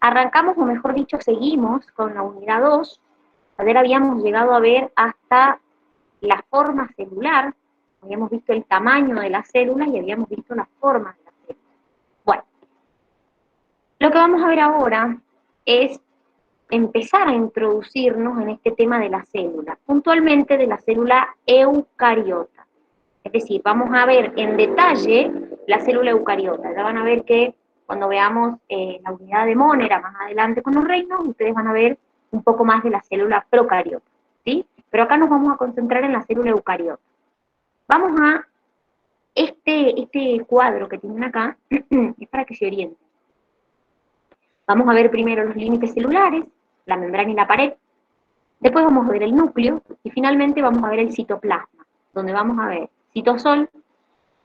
arrancamos, o mejor dicho, seguimos con la unidad 2. Ayer habíamos llegado a ver hasta la forma celular, habíamos visto el tamaño de las células y habíamos visto las formas de las células. Bueno, lo que vamos a ver ahora es empezar a introducirnos en este tema de la célula, puntualmente de la célula eucariota. Es decir, vamos a ver en detalle la célula eucariota. Ya van a ver que cuando veamos la unidad de Monera más adelante con los reinos, ustedes van a ver un poco más de la célula procariota, ¿sí? Pero acá nos vamos a concentrar en la célula eucariota. Vamos a este cuadro que tienen acá, es para que se orienten. Vamos a ver primero los límites celulares, la membrana y la pared. Después vamos a ver el núcleo y finalmente vamos a ver el citoplasma, donde vamos a ver citosol,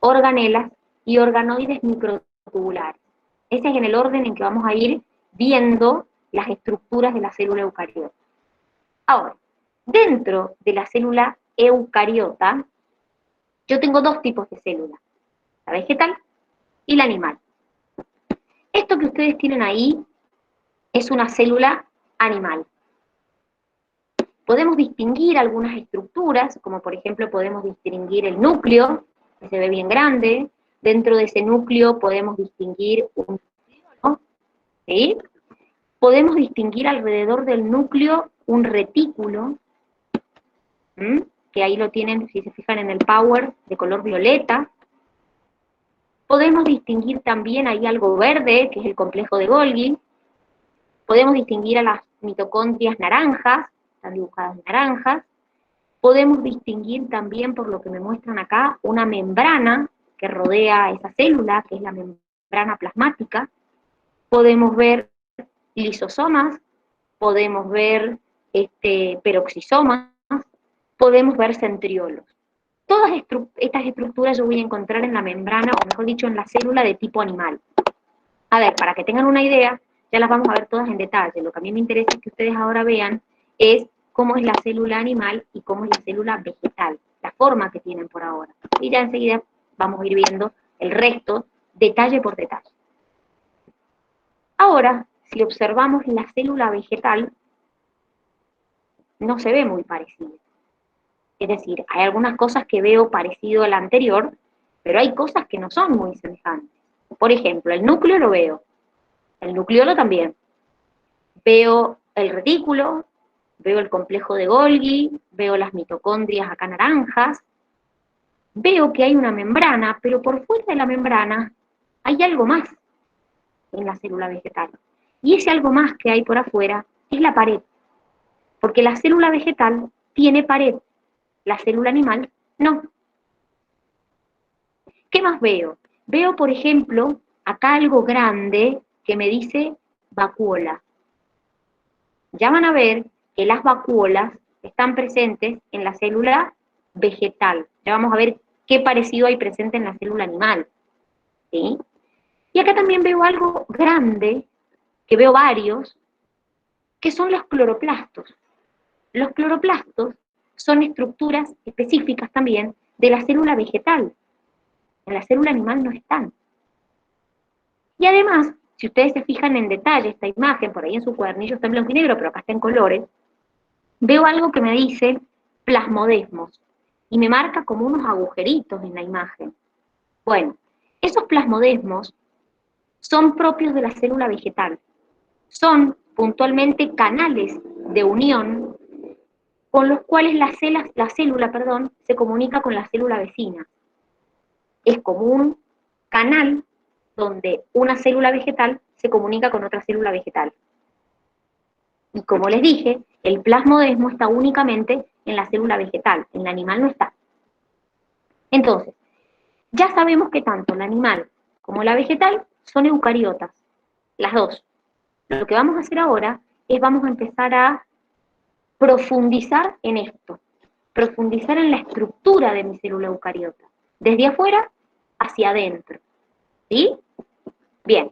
organelas y organoides microtubulares. Ese es en el orden en que vamos a ir viendo las estructuras de la célula eucariota. Ahora, dentro de la célula eucariota, yo tengo dos tipos de células, la vegetal y la animal. Esto que ustedes tienen ahí es una célula animal. Podemos distinguir algunas estructuras, como por ejemplo podemos distinguir el núcleo, que se ve bien grande. Dentro de ese núcleo podemos distinguir un núcleo, ¿sí? Podemos distinguir alrededor del núcleo un retículo, que ahí lo tienen, si se fijan en el power, de color violeta. Podemos distinguir también ahí algo verde, que es el complejo de Golgi. Podemos distinguir a las mitocondrias naranjas, están dibujadas naranjas. Podemos distinguir también, por lo que me muestran acá, una membrana que rodea esa célula, que es la membrana plasmática. Podemos ver lisosomas, podemos ver peroxisomas, podemos ver centriolos. Todas estas estructuras yo voy a encontrar en la membrana, o mejor dicho, en la célula de tipo animal. A ver, para que tengan una idea, ya las vamos a ver todas en detalle. Lo que a mí me interesa es que ustedes ahora vean es cómo es la célula animal y cómo es la célula vegetal, la forma que tienen por ahora. Y ya enseguida vamos a ir viendo el resto, detalle por detalle. Ahora, si observamos la célula vegetal, no se ve muy parecida. Es decir, hay algunas cosas que veo parecido a la anterior, pero hay cosas que no son muy semejantes. Por ejemplo, el núcleo lo veo, el nucleolo también. Veo el retículo, veo el complejo de Golgi, veo las mitocondrias acá naranjas, veo que hay una membrana, pero por fuera de la membrana hay algo más en la célula vegetal. Y ese algo más que hay por afuera es la pared, porque la célula vegetal tiene pared, la célula animal no. ¿Qué más veo? Veo, por ejemplo, acá algo grande que me dice vacuola. Ya van a ver que las vacuolas están presentes en la célula vegetal. Ya vamos a ver qué parecido hay presente en la célula animal, ¿sí? Y acá también veo algo grande, que veo varios, que son los cloroplastos. Los cloroplastos son estructuras específicas también de la célula vegetal. En la célula animal no están. Y además, si ustedes se fijan en detalle esta imagen, por ahí en su cuadernillo está en blanco y negro, pero acá está en colores, veo algo que me dice plasmodesmos y me marca como unos agujeritos en la imagen. Bueno, esos plasmodesmos son propios de la célula vegetal. Son puntualmente canales de unión con los cuales la célula se comunica con la célula vecina. Es como un canal donde una célula vegetal se comunica con otra célula vegetal. Y como les dije, el plasmodesmo está únicamente en la célula vegetal, en la animal no está. Entonces, ya sabemos que tanto la animal como la vegetal son eucariotas, las dos. Lo que vamos a hacer ahora es vamos a empezar a profundizar en esto, profundizar en la estructura de mi célula eucariota, desde afuera hacia adentro. ¿Sí? Bien.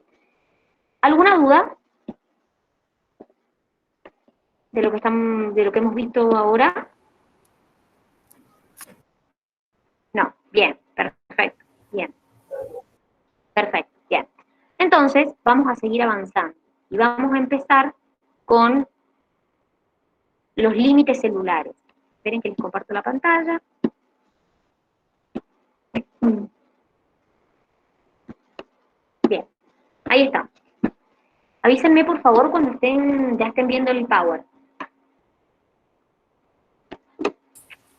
¿Alguna duda de lo que hemos visto ahora? No, bien, perfecto, bien. Perfecto, bien. Entonces, vamos a seguir avanzando. y vamos a empezar con los límites celulares. Esperen que les comparto la pantalla. Bien, ahí está. Avísenme por favor cuando ya estén viendo el Power.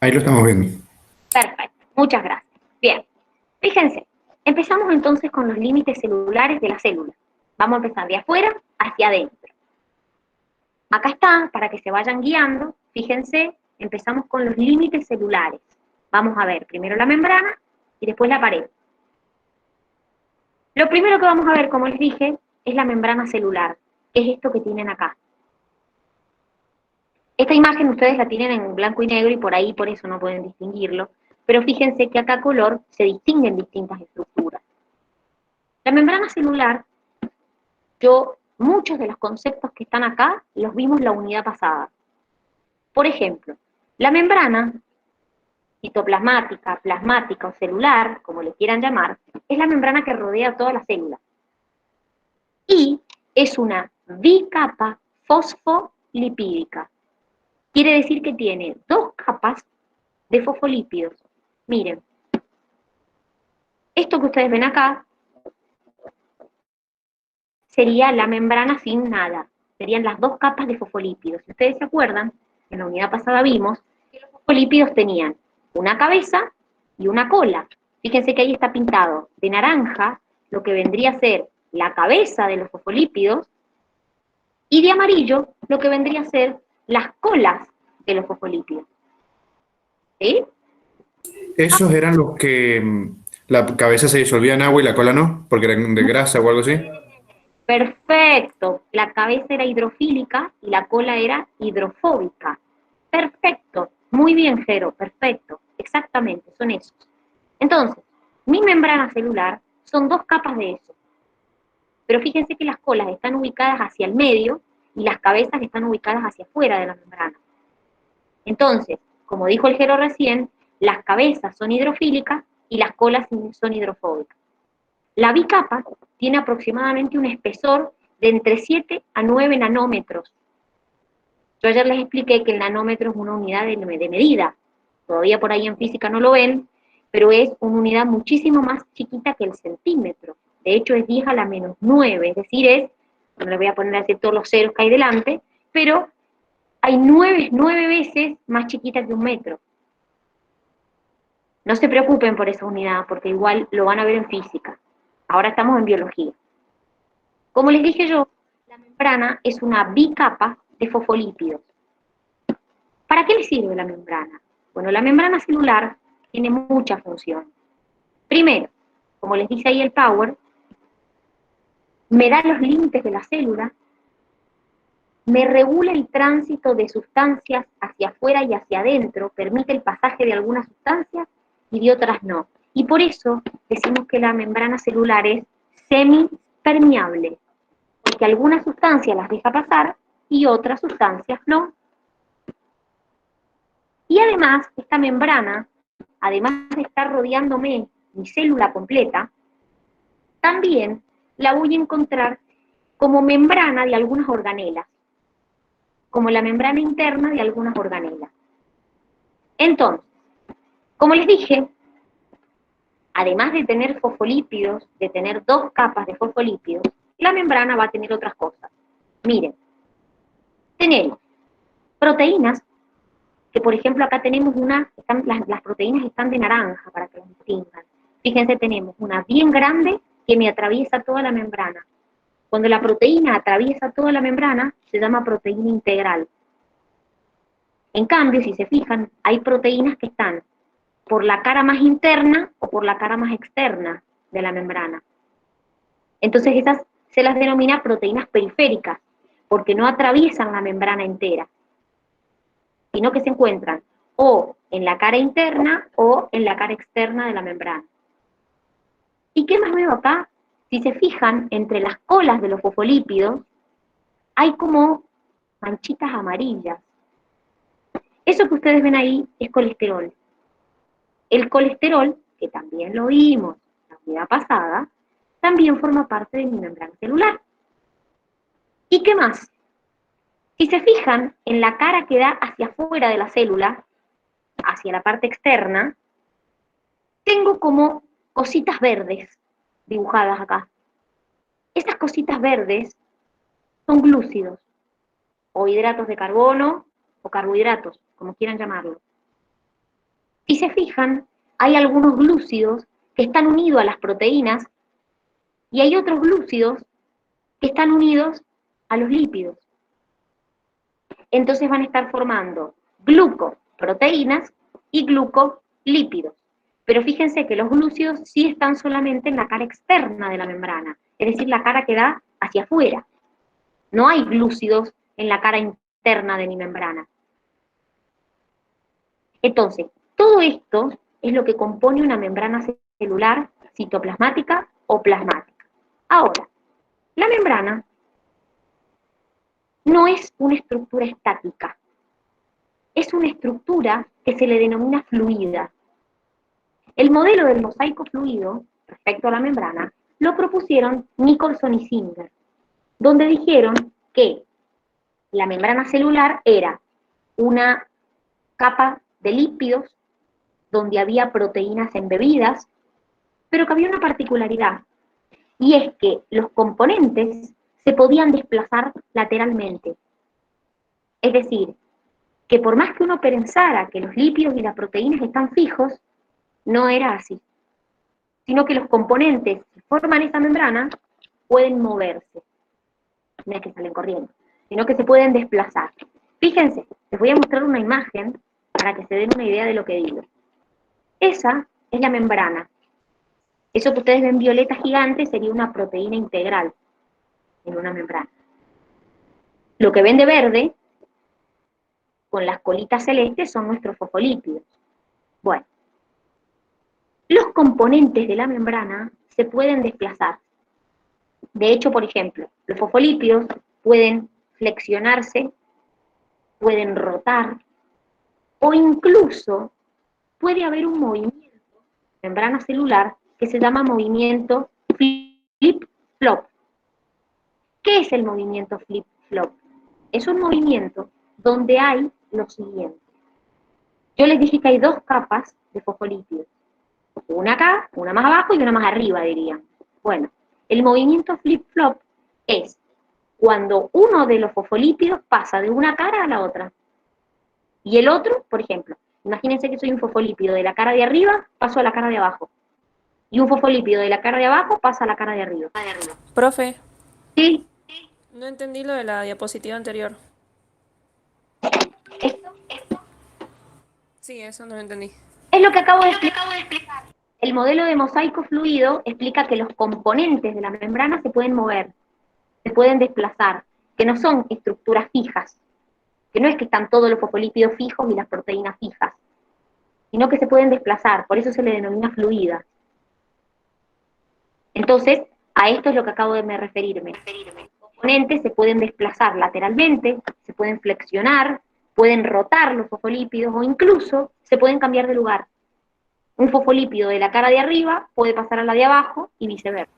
Ahí lo estamos viendo. Perfecto, muchas gracias. Bien, fíjense, empezamos entonces con los límites celulares de la célula. Vamos a empezar de afuera hacia adentro. Acá está, para que se vayan guiando, fíjense, empezamos con los límites celulares. Vamos a ver primero la membrana y después la pared. Lo primero que vamos a ver, como les dije, es la membrana celular, que es esto que tienen acá. Esta imagen ustedes la tienen en blanco y negro y por ahí, por eso no pueden distinguirlo, pero fíjense que acá a color se distinguen distintas estructuras. La membrana celular, muchos de los conceptos que están acá los vimos la unidad pasada. Por ejemplo, la membrana citoplasmática, plasmática o celular, como le quieran llamar, es la membrana que rodea toda la célula. Y es una bicapa fosfolipídica. Quiere decir que tiene dos capas de fosfolípidos. Miren, esto que ustedes ven acá sería la membrana sin nada. Serían las dos capas de fosfolípidos. Si ustedes se acuerdan, en la unidad pasada vimos que los fosfolípidos tenían una cabeza y una cola. Fíjense que ahí está pintado de naranja lo que vendría a ser la cabeza de los fosfolípidos y de amarillo lo que vendría a ser las colas de los fosfolípidos. ¿Sí? Esos eran los que la cabeza se disolvía en agua y la cola no, porque eran de grasa o algo así. Perfecto. La cabeza era hidrofílica y la cola era hidrofóbica. Perfecto. Muy bien, Jero. Perfecto. Exactamente, son esos. Entonces, mi membrana celular son dos capas de eso. Pero fíjense que las colas están ubicadas hacia el medio y las cabezas están ubicadas hacia afuera de la membrana. Entonces, como dijo el Jero recién, las cabezas son hidrofílicas y las colas son hidrofóbicas. La bicapa tiene aproximadamente un espesor de entre 7 a 9 nanómetros. Yo ayer les expliqué que el nanómetro es una unidad de medida. Todavía por ahí en física no lo ven, pero es una unidad muchísimo más chiquita que el centímetro. De hecho es 10 a la menos 9, es decir, no les voy a poner así todos los ceros que hay delante, pero hay 9 veces más chiquita que un metro. No se preocupen por esa unidad, porque igual lo van a ver en física. Ahora estamos en biología. Como les dije yo, la membrana es una bicapa de fosfolípidos. ¿Para qué le sirve la membrana? Bueno, la membrana celular tiene mucha función. Primero, como les dice ahí el Power, me da los límites de la célula, me regula el tránsito de sustancias hacia afuera y hacia adentro, permite el pasaje de algunas sustancias y de otras no. Y por eso decimos que la membrana celular es semipermeable, porque algunas sustancias las deja pasar y otras sustancias no. Y además, esta membrana, además de estar rodeándome mi célula completa, también la voy a encontrar como membrana de algunas organelas, como la membrana interna de algunas organelas. Entonces, como les dije, además de tener fosfolípidos, de tener dos capas de fosfolípidos, la membrana va a tener otras cosas. Miren, tenemos proteínas, que por ejemplo acá tenemos las proteínas están de naranja para que las distingan. Fíjense, tenemos una bien grande que me atraviesa toda la membrana. Cuando la proteína atraviesa toda la membrana, se llama proteína integral. En cambio, si se fijan, hay proteínas que están por la cara más interna o por la cara más externa de la membrana. Entonces esas se las denomina proteínas periféricas, porque no atraviesan la membrana entera, sino que se encuentran o en la cara interna o en la cara externa de la membrana. ¿Y qué más veo acá? Si se fijan, entre las colas de los fosfolípidos hay como manchitas amarillas. Eso que ustedes ven ahí es colesterol. El colesterol, que también lo vimos la unidad pasada, también forma parte de mi membrana celular. ¿Y qué más? Si se fijan en la cara que da hacia afuera de la célula, hacia la parte externa, tengo como cositas verdes dibujadas acá. Esas cositas verdes son glúcidos, o hidratos de carbono, o carbohidratos, como quieran llamarlo. Si se fijan, hay algunos glúcidos que están unidos a las proteínas y hay otros glúcidos que están unidos a los lípidos. Entonces van a estar formando glucoproteínas y glucolípidos. Pero fíjense que los glúcidos sí están solamente en la cara externa de la membrana, es decir, la cara que da hacia afuera. No hay glúcidos en la cara interna de mi membrana. Entonces, todo esto es lo que compone una membrana celular citoplasmática o plasmática. Ahora, la membrana no es una estructura estática, es una estructura que se le denomina fluida. El modelo del mosaico fluido, respecto a la membrana, lo propusieron Nicholson y Singer, donde dijeron que la membrana celular era una capa de lípidos donde había proteínas embebidas, pero que había una particularidad, y es que los componentes se podían desplazar lateralmente. Es decir, que por más que uno pensara que los lípidos y las proteínas están fijos, no era así, sino que los componentes que forman esa membrana pueden moverse, no es que salen corriendo, sino que se pueden desplazar. Fíjense, les voy a mostrar una imagen para que se den una idea de lo que digo. Esa es la membrana. Eso que ustedes ven violeta gigante sería una proteína integral en una membrana. Lo que ven de verde, con las colitas celestes, son nuestros fosfolípidos. Bueno, los componentes de la membrana se pueden desplazar. De hecho, por ejemplo, los fosfolípidos pueden flexionarse, pueden rotar, o incluso puede haber un movimiento en la membrana celular que se llama movimiento flip-flop. ¿Qué es el movimiento flip-flop? Es un movimiento donde hay lo siguiente. Yo les dije que hay dos capas de fosfolípidos. Una acá, una más abajo y una más arriba, diría. Bueno, el movimiento flip-flop es cuando uno de los fosfolípidos pasa de una cara a la otra. Y el otro, por ejemplo, imagínense que soy un fosfolípido de la cara de arriba, paso a la cara de abajo. Y un fosfolípido de la cara de abajo pasa a la cara de arriba. Profe, ¿Sí? no entendí lo de la diapositiva anterior. Esto Sí, eso no lo entendí. es lo que acabo de explicar. El modelo de mosaico fluido explica que los componentes de la membrana se pueden mover, se pueden desplazar, que no son estructuras fijas, que no es que están todos los fosfolípidos fijos y las proteínas fijas, sino que se pueden desplazar, por eso se le denomina fluida. Entonces, a esto es lo que acabo de referirme. Los componentes se pueden desplazar lateralmente, se pueden flexionar, pueden rotar los fosfolípidos o incluso se pueden cambiar de lugar. Un fosfolípido de la cara de arriba puede pasar a la de abajo y viceversa.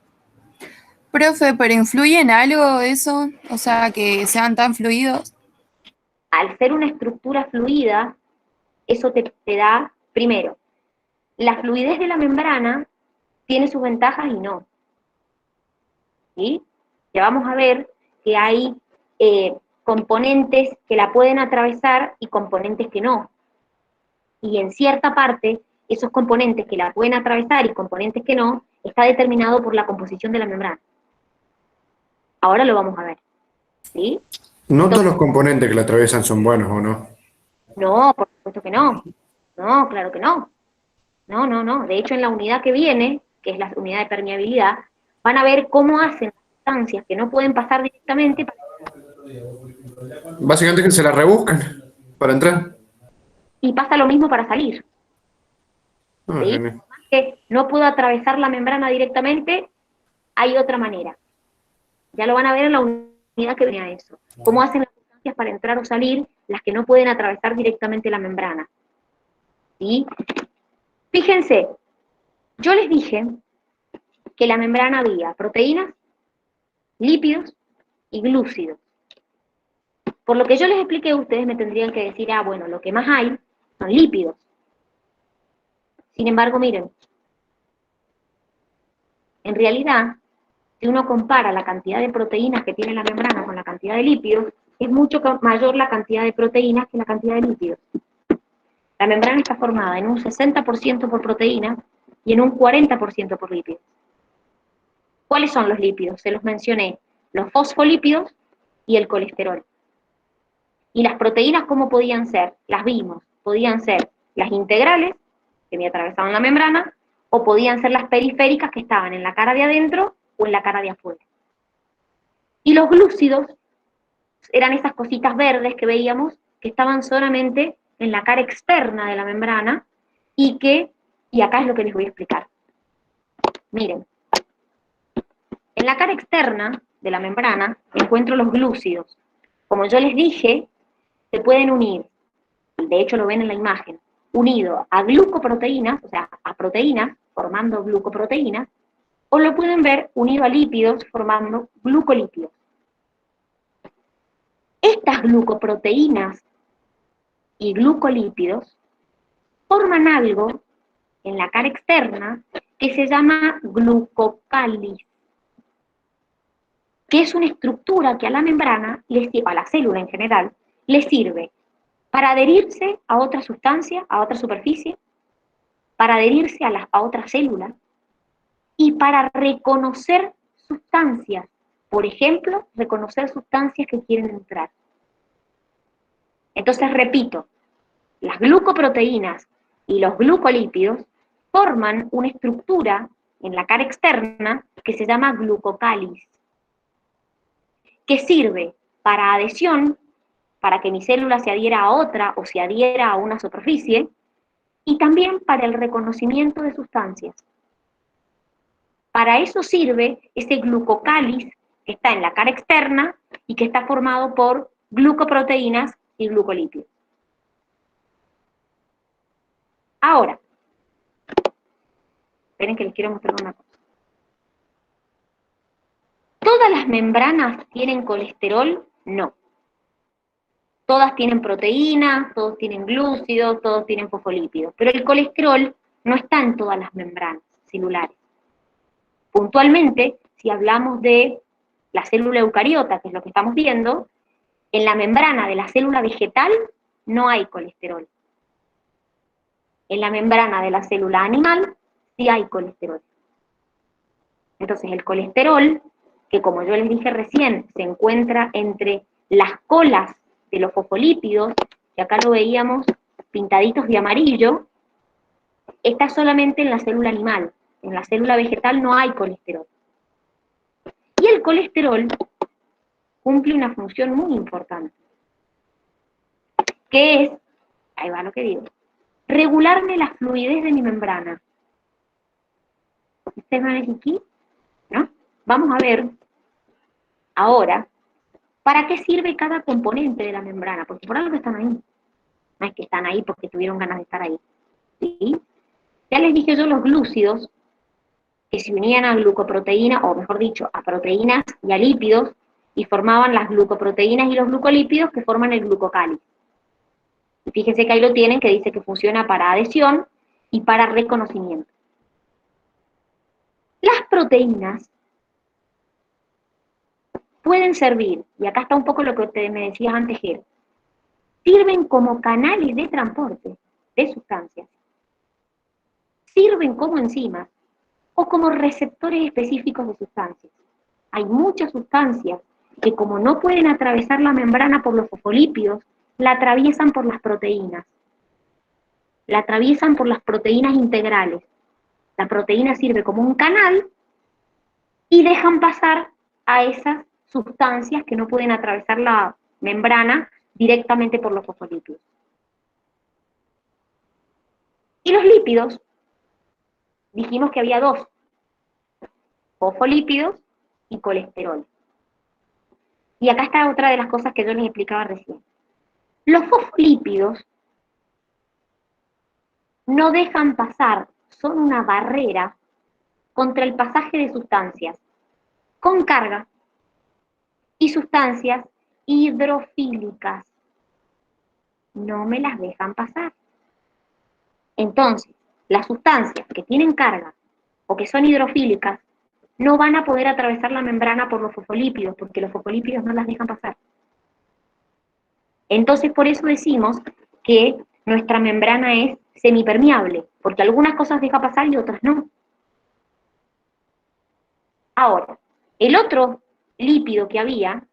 Profe, ¿pero influye en algo eso? O sea, que sean tan fluidos. Al ser una estructura fluida, eso te da, primero, la fluidez de la membrana tiene sus ventajas y no. ¿Sí? Ya vamos a ver que hay componentes que la pueden atravesar y componentes que no. Y en cierta parte, esos componentes que la pueden atravesar y componentes que no, está determinado por la composición de la membrana. Ahora lo vamos a ver. ¿Sí? No todos los componentes que la atraviesan son buenos, ¿o no? No, por supuesto que no. No, claro que no. No, no, no. De hecho, en la unidad que viene, que es la unidad de permeabilidad, van a ver cómo hacen las sustancias que no pueden pasar directamente. Básicamente que se la rebuscan para entrar. Y pasa lo mismo para salir. Ah, ¿Sí? genial. Más que no puedo atravesar la membrana directamente, hay otra manera. Ya lo van a ver en la unidad que viene a eso. Cómo hacen las sustancias para entrar o salir, las que no pueden atravesar directamente la membrana. ¿Sí? Fíjense, yo les dije que la membrana había proteínas, lípidos y glúcidos. Por lo que yo les expliqué, ustedes me tendrían que decir, ah, bueno, lo que más hay son lípidos. Sin embargo, miren, en realidad, si uno compara la cantidad de proteínas que tiene la membrana con la cantidad de lípidos, es mucho mayor la cantidad de proteínas que la cantidad de lípidos. La membrana está formada en un 60% por proteínas y en un 40% por lípidos. ¿Cuáles son los lípidos? Se los mencioné, los fosfolípidos y el colesterol. Y las proteínas, ¿cómo podían ser? Las vimos, podían ser las integrales, que me atravesaban la membrana, o podían ser las periféricas que estaban en la cara de adentro o en la cara de afuera. Y los glúcidos eran esas cositas verdes que veíamos que estaban solamente en la cara externa de la membrana y acá es lo que les voy a explicar. Miren, en la cara externa de la membrana encuentro los glúcidos. Como yo les dije, se pueden unir, de hecho lo ven en la imagen, unido a glucoproteínas, o sea, a proteínas, formando glucoproteínas, o lo pueden ver unido a lípidos, formando glucolípidos. Estas glucoproteínas y glucolípidos forman algo en la cara externa que se llama glucocáliz, que es una estructura que a la membrana, a la célula en general, le sirve para adherirse a otra sustancia, a otra superficie, para adherirse a otra célula y para reconocer sustancias. Por ejemplo, reconocer sustancias que quieren entrar. Entonces, repito, las glucoproteínas y los glucolípidos forman una estructura en la cara externa que se llama glucocáliz, que sirve para adhesión, para que mi célula se adhiera a otra o se adhiera a una superficie, y también para el reconocimiento de sustancias. Para eso sirve ese glucocáliz que está en la cara externa y que está formado por glucoproteínas y glucolípidos. Ahora, esperen que les quiero mostrar una cosa. ¿Todas las membranas tienen colesterol? No. Todas tienen proteínas, todos tienen glúcidos, todos tienen fosfolípidos, pero el colesterol no está en todas las membranas celulares. Puntualmente, si hablamos de la célula eucariota, que es lo que estamos viendo, en la membrana de la célula vegetal no hay colesterol. En la membrana de la célula animal sí hay colesterol. Entonces el colesterol, que como yo les dije recién, se encuentra entre las colas de los fosfolípidos, que acá lo veíamos pintaditos de amarillo, está solamente en la célula animal. En la célula vegetal no hay colesterol. Y el colesterol cumple una función muy importante, que es, ahí va lo que digo, regularme la fluidez de mi membrana. ¿Ustedes van a decir aquí? ¿No? Vamos a ver ahora para qué sirve cada componente de la membrana, porque por algo están ahí. No es que están ahí porque tuvieron ganas de estar ahí. ¿Sí? Ya les dije yo los glúcidos, que se unían a glucoproteínas, o mejor dicho, a proteínas y a lípidos, y formaban las glucoproteínas y los glucolípidos que forman el glucocáliz. Y fíjense que ahí lo tienen, que dice que funciona para adhesión y para reconocimiento. Las proteínas pueden servir, y acá está un poco lo que me decías antes, Jero, sirven como canales de transporte de sustancias, sirven como enzimas o como receptores específicos de sustancias. Hay muchas sustancias que como no pueden atravesar la membrana por los fosfolípidos, la atraviesan por las proteínas. La atraviesan por las proteínas integrales. La proteína sirve como un canal y dejan pasar a esas sustancias que no pueden atravesar la membrana directamente por los fosfolípidos. Y los lípidos, dijimos que había dos, fosfolípidos y colesterol. Y acá está otra de las cosas que yo les explicaba recién. Los fosfolípidos no dejan pasar, son una barrera contra el pasaje de sustancias con carga y sustancias hidrofílicas. No me las dejan pasar. Entonces, las sustancias que tienen carga o que son hidrofílicas no van a poder atravesar la membrana por los fosfolípidos, porque los fosfolípidos no las dejan pasar. Entonces, por eso decimos que nuestra membrana es semipermeable, porque algunas cosas deja pasar y otras no. Ahora, el otro lípido que había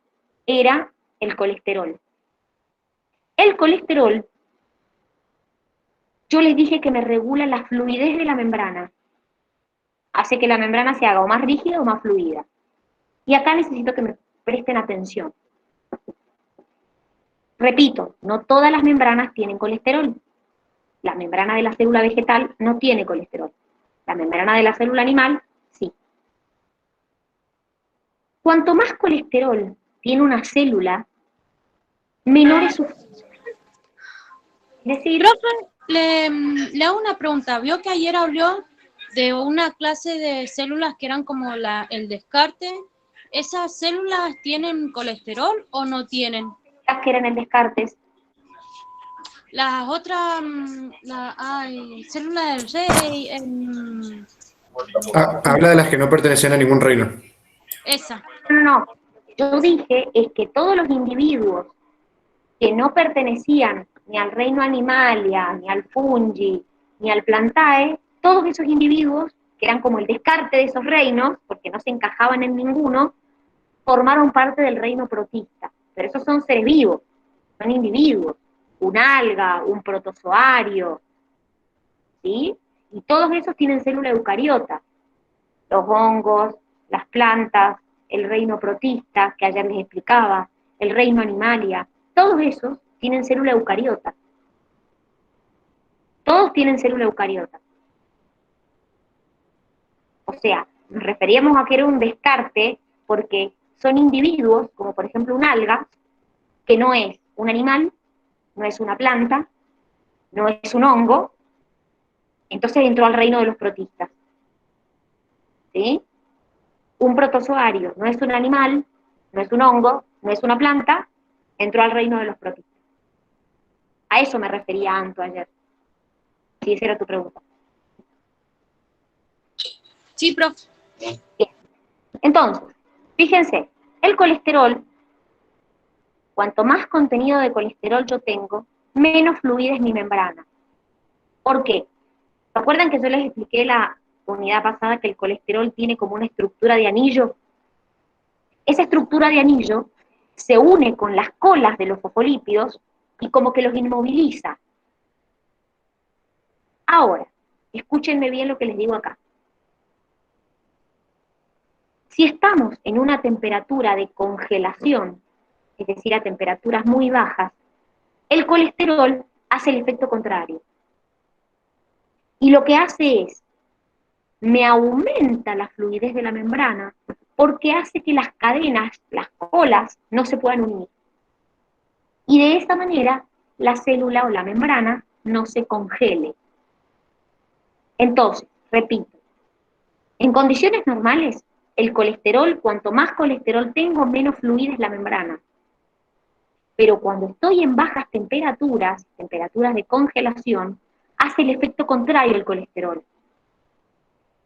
era el colesterol. El colesterol, yo les dije que me regula la fluidez de la membrana. Hace que la membrana se haga o más rígida o más fluida. Y acá necesito que me presten atención. Repito, no todas las membranas tienen colesterol. La membrana de la célula vegetal no tiene colesterol. La membrana de la célula animal, sí. Cuanto más colesterol tiene una célula, menor es su función. Es decir, Profe, le hago una pregunta. Vio que ayer habló de una clase de células que eran como el descarte. ¿Esas células tienen colesterol o no tienen? las que eran el descartes. Las otras, células del rey, Habla de las que no pertenecían a ningún reino. esa. No, yo dije es que todos los individuos que no pertenecían ni al reino Animalia, ni al Fungi, ni al Plantae, todos esos individuos, que eran como el descarte de esos reinos, porque no se encajaban en ninguno, formaron parte del reino protista. Pero esos son seres vivos, son individuos, un alga, un protozoario, ¿sí? Y todos esos tienen célula eucariota, los hongos, las plantas, el reino protista, que ayer les explicaba, el reino Animalia, todos esos tienen célula eucariota. Todos tienen célula eucariota. O sea, nos referíamos a que era un descarte porque son individuos, como por ejemplo un alga, que no es un animal, no es una planta, no es un hongo, entonces entró al reino de los protistas. ¿Sí? Un protozoario no es un animal, no es un hongo, no es una planta, entró al reino de los protistas. A eso me refería Anto ayer. Si esa era tu pregunta. Sí, profe. Bien. Entonces, fíjense, el colesterol, cuanto más contenido de colesterol yo tengo, menos fluida es mi membrana. ¿Por qué? ¿Recuerdan que yo les expliqué la unidad pasada que el colesterol tiene como una estructura de anillo? Esa estructura de anillo se une con las colas de los fosfolípidos y como que los inmoviliza. Ahora, escúchenme bien lo que les digo acá. Si estamos en una temperatura de congelación, es decir, a temperaturas muy bajas, el colesterol hace el efecto contrario. Y lo que hace es, me aumenta la fluidez de la membrana porque hace que las cadenas, las colas, no se puedan unir. Y de esa manera, la célula o la membrana no se congele. Entonces, repito, en condiciones normales, el colesterol, cuanto más colesterol tengo, menos fluida es la membrana. Pero cuando estoy en bajas temperaturas, temperaturas de congelación, hace el efecto contrario el colesterol.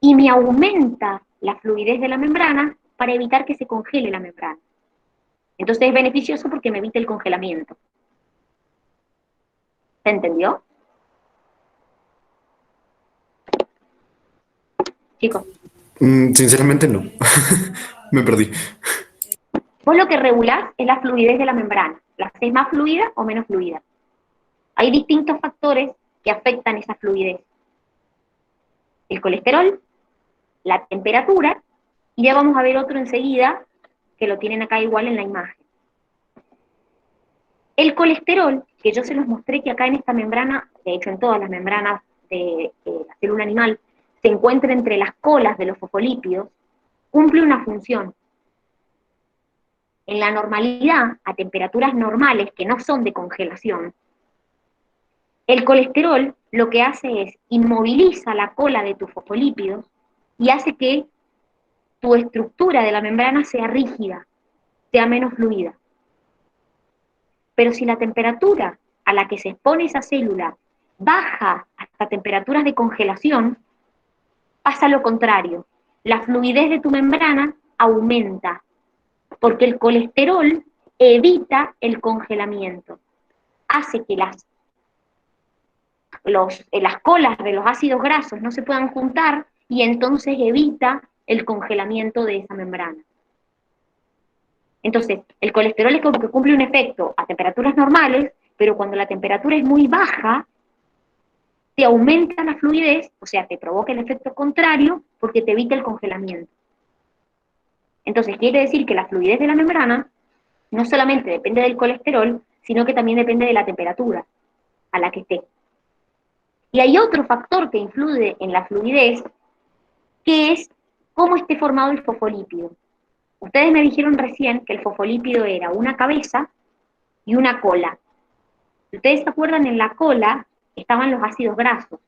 Y me aumenta la fluidez de la membrana para evitar que se congele la membrana. Entonces es beneficioso porque me evita el congelamiento. ¿Se entendió? Chicos, Sinceramente no. Me perdí. vos lo que regulás es la fluidez de la membrana. ¿La hacés más fluida o menos fluida? Hay distintos factores que afectan esa fluidez. El colesterol, la temperatura, y ya vamos a ver otro enseguida, que lo tienen acá igual en la imagen. El colesterol, que yo se los mostré que acá en esta membrana, de hecho en todas las membranas de la célula animal, se encuentra entre las colas de los fosfolípidos, cumple una función. En la normalidad, a temperaturas normales que no son de congelación, el colesterol lo que hace es inmoviliza la cola de tus fosfolípidos y hace que tu estructura de la membrana sea rígida, sea menos fluida. Pero si la temperatura a la que se expone esa célula baja hasta temperaturas de congelación, pasa lo contrario. La fluidez de tu membrana aumenta, porque el colesterol evita el congelamiento. Hace que las colas de los ácidos grasos no se puedan juntar y entonces evita el congelamiento de esa membrana. Entonces, el colesterol es como que cumple un efecto a temperaturas normales, pero cuando la temperatura es muy baja, te aumenta la fluidez, o sea, te provoca el efecto contrario porque te evita el congelamiento. Entonces, quiere decir que la fluidez de la membrana no solamente depende del colesterol, sino que también depende de la temperatura a la que esté. Y hay otro factor que influye en la fluidez, que es cómo esté formado el fosfolípido. Ustedes me dijeron recién que el fosfolípido era una cabeza y una cola. Si ustedes se acuerdan, en la cola estaban los ácidos grasos.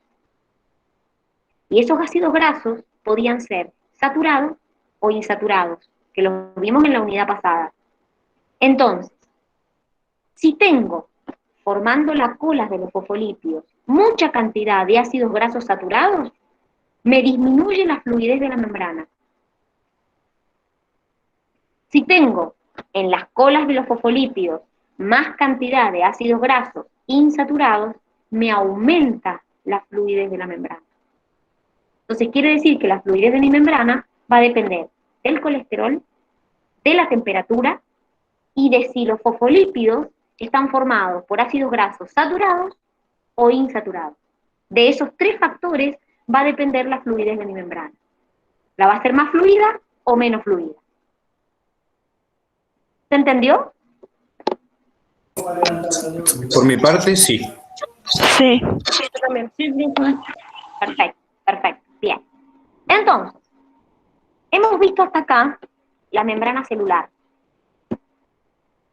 Y esos ácidos grasos podían ser saturados o insaturados, que los vimos en la unidad pasada. Entonces, si tengo, formando la cola de los fosfolípidos, mucha cantidad de ácidos grasos saturados, me disminuye la fluidez de la membrana. Si tengo en las colas de los fosfolípidos más cantidad de ácidos grasos insaturados, me aumenta la fluidez de la membrana. Entonces quiere decir que la fluidez de mi membrana va a depender del colesterol, de la temperatura y de si los fosfolípidos están formados por ácidos grasos saturados o insaturados. De esos tres factores va a depender la fluidez de mi membrana. ¿La va a hacer más fluida o menos fluida? ¿Se entendió? Por mi parte, sí. Sí. Perfecto, perfecto, bien. Entonces, hemos visto hasta acá la membrana celular.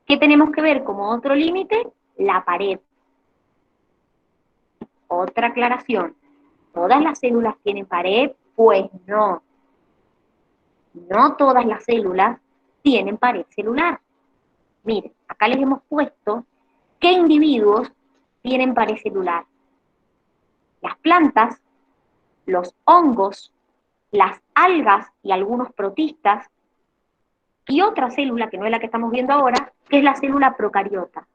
¿Qué tenemos que ver como otro límite? La pared. Otra aclaración. ¿Todas las células tienen pared? Pues no. No todas las células tienen pared celular. Miren, acá les hemos puesto qué individuos tienen pared celular. Las plantas, los hongos, las algas y algunos protistas, y otra célula que no es la que estamos viendo ahora, que es la célula procariota.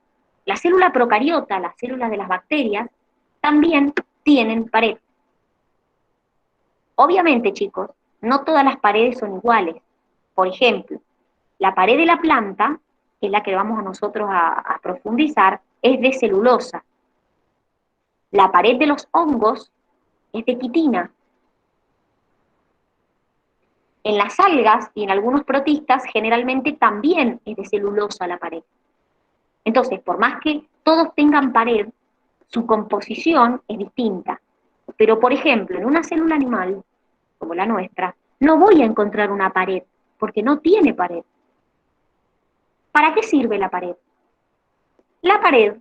La célula procariota, las células de las bacterias, también tienen pared. Obviamente, chicos, no todas las paredes son iguales. Por ejemplo, la pared de la planta, que es la que vamos a nosotros a profundizar, es de celulosa. La pared de los hongos es de quitina. En las algas y en algunos protistas generalmente también es de celulosa la pared. Entonces, por más que todos tengan pared, su composición es distinta. Pero, por ejemplo, en una célula animal, como la nuestra, no voy a encontrar una pared, porque no tiene pared. ¿Para qué sirve la pared? La pared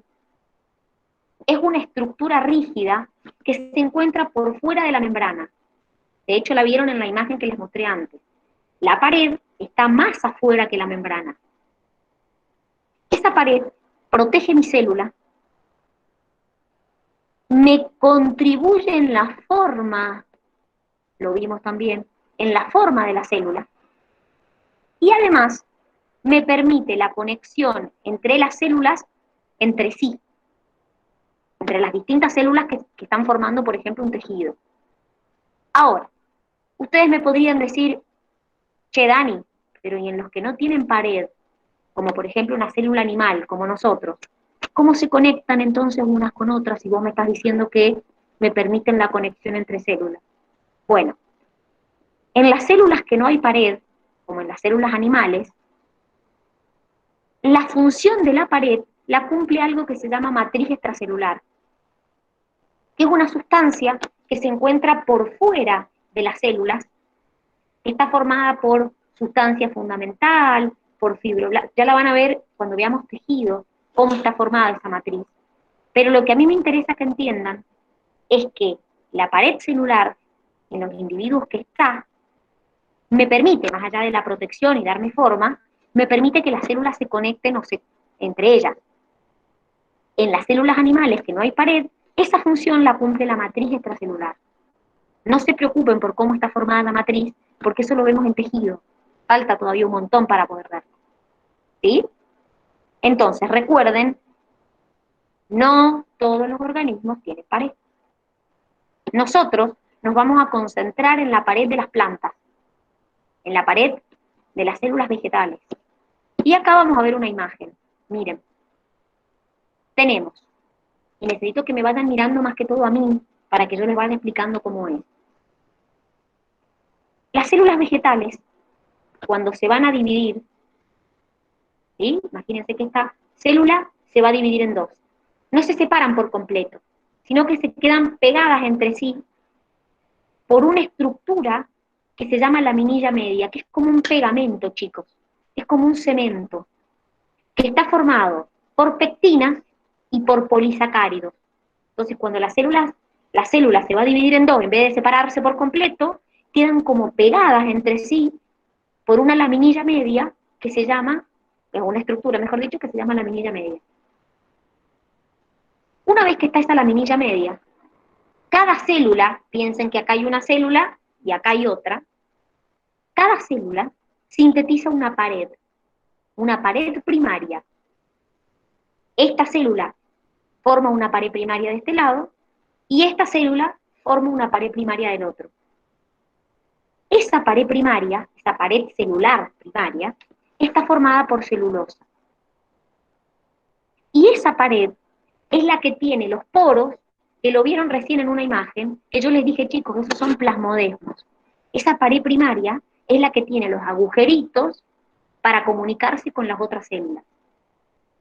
es una estructura rígida que se encuentra por fuera de la membrana. De hecho, la vieron en la imagen que les mostré antes. La pared está más afuera que la membrana. Esa pared protege mi célula, me contribuye en la forma, lo vimos también, en la forma de la célula, y además me permite la conexión entre las células entre sí, entre las distintas células que están formando, por ejemplo, un tejido. Ahora, ustedes me podrían decir, che, Dani, pero ¿y en los que no tienen pared, como por ejemplo una célula animal, como nosotros, cómo se conectan entonces unas con otras si vos me estás diciendo que me permiten la conexión entre células? Bueno, en las células que no hay pared, como en las células animales, la función de la pared la cumple algo que se llama matriz extracelular, que es una sustancia que se encuentra por fuera de las células, está formada por sustancia fundamental, por fibroblastos, ya la van a ver cuando veamos tejido, cómo está formada esa matriz. Pero lo que a mí me interesa que entiendan es que la pared celular, en los individuos que está, me permite, más allá de la protección y darme forma, me permite que las células se conecten entre ellas. En las células animales que no hay pared, esa función la cumple la matriz extracelular. No se preocupen por cómo está formada la matriz, porque eso lo vemos en tejido. Falta todavía un montón para poder verlo. ¿Sí? Entonces, recuerden, no todos los organismos tienen pared. Nosotros nos vamos a concentrar en la pared de las plantas, en la pared de las células vegetales. Y acá vamos a ver una imagen. Miren. Tenemos, y necesito que me vayan mirando más que todo a mí, para que yo les vaya explicando cómo es. Las células vegetales, cuando se van a dividir, ¿sí? Imagínense que esta célula se va a dividir en dos. No se separan por completo, sino que se quedan pegadas entre sí por una estructura que se llama laminilla media, que es como un pegamento, chicos. Es como un cemento, que está formado por pectinas y por polisacáridos. Entonces, cuando la célula se va a dividir en dos, en vez de separarse por completo, quedan como pegadas entre sí por una laminilla media que se llama, es una estructura, mejor dicho, que se llama laminilla media. Una vez que está esta laminilla media, cada célula, piensen que acá hay una célula y acá hay otra, cada célula sintetiza una pared primaria. Esta célula forma una pared primaria de este lado y esta célula forma una pared primaria del otro. Esa pared primaria, esa pared celular primaria, está formada por celulosa. Y esa pared es la que tiene los poros, que lo vieron recién en una imagen, que yo les dije, chicos, esos son plasmodesmos. Esa pared primaria es la que tiene los agujeritos para comunicarse con las otras células.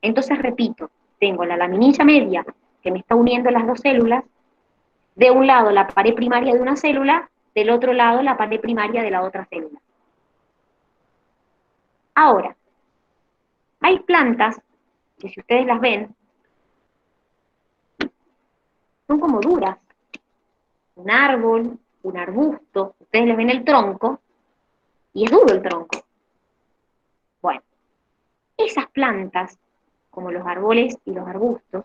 Entonces, repito, tengo la laminilla media que me está uniendo las dos células, de un lado la pared primaria de una célula, del otro lado la pared primaria de la otra célula. Ahora, hay plantas que si ustedes las ven, son como duras. Un árbol, un arbusto, ustedes les ven el tronco, y es duro el tronco. Bueno, esas plantas, como los árboles y los arbustos,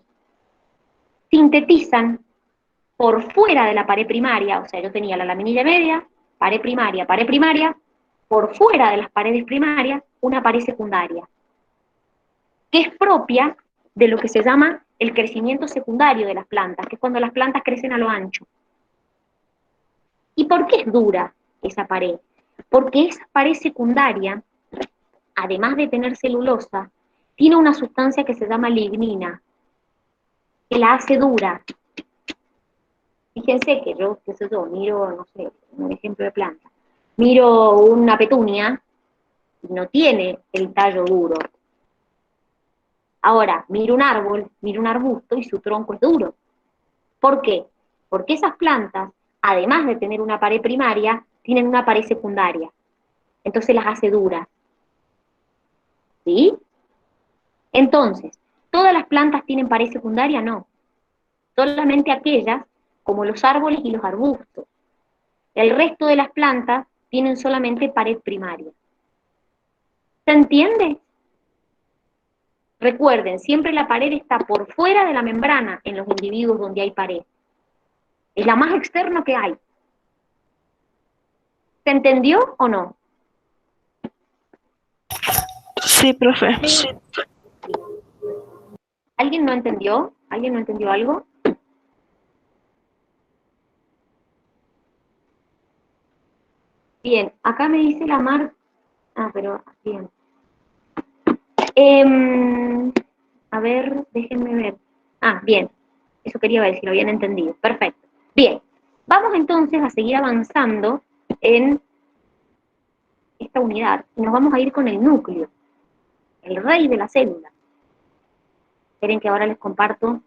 sintetizan por fuera de la pared primaria, o sea, yo tenía la laminilla media, pared primaria, por fuera de las paredes primarias, una pared secundaria, que es propia de lo que se llama el crecimiento secundario de las plantas, que es cuando las plantas crecen a lo ancho. ¿Y por qué es dura esa pared? Porque esa pared secundaria, además de tener celulosa, tiene una sustancia que se llama lignina, que la hace dura. Fíjense que yo, qué sé yo, miro, no sé, un ejemplo de planta, miro una petunia y no tiene el tallo duro. Ahora, miro un árbol, miro un arbusto y su tronco es duro. ¿Por qué? Porque esas plantas, además de tener una pared primaria, tienen una pared secundaria. Entonces las hace duras. ¿Sí? Entonces, ¿todas las plantas tienen pared secundaria? No. Solamente aquellas como los árboles y los arbustos. El resto de las plantas tienen solamente pared primaria. ¿Se entiende? Recuerden, siempre la pared está por fuera de la membrana en los individuos donde hay pared. Es la más externa que hay. ¿Se entendió o no? Sí, profe. ¿Alguien no entendió? ¿Alguien no entendió algo? Bien, acá me dice la Mar... Ah, pero bien. A ver, déjenme ver. Ah, bien. Eso quería ver si lo habían entendido. Perfecto. Bien. Vamos entonces a seguir avanzando en esta unidad. Y nos vamos a ir con el núcleo. El rey de la célula. Esperen que ahora les comparto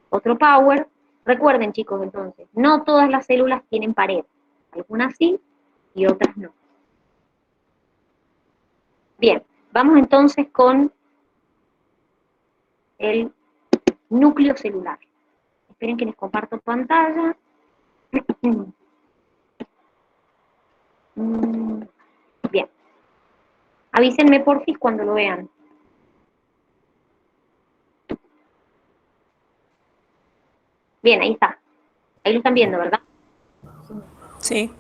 otro power. Recuerden, chicos, entonces, no todas las células tienen pared. Algunas sí y otras no. Bien, vamos entonces con el núcleo celular. Esperen que les comparto pantalla. Bien. Avísenme porfis cuando lo vean. Bien, ahí está. Ahí lo están viendo, ¿verdad? Sí.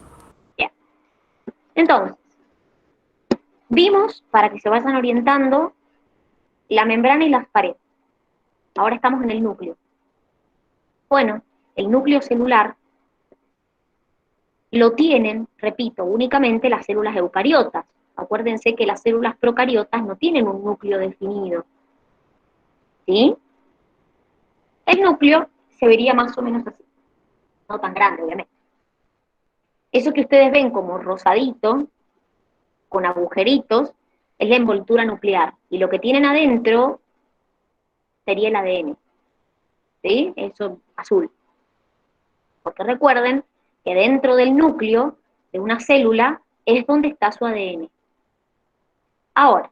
Bien. Entonces, vimos, para que se vayan orientando, la membrana y las paredes. Ahora estamos en el núcleo. Bueno, el núcleo celular lo tienen, repito, únicamente las células eucariotas. Acuérdense que las células procariotas no tienen un núcleo definido. ¿Sí? El núcleo se vería más o menos así. No tan grande, obviamente. Eso que ustedes ven como rosadito, con agujeritos, es la envoltura nuclear. Y lo que tienen adentro sería el ADN. ¿Sí? Eso azul. Porque recuerden que dentro del núcleo de una célula es donde está su ADN. Ahora,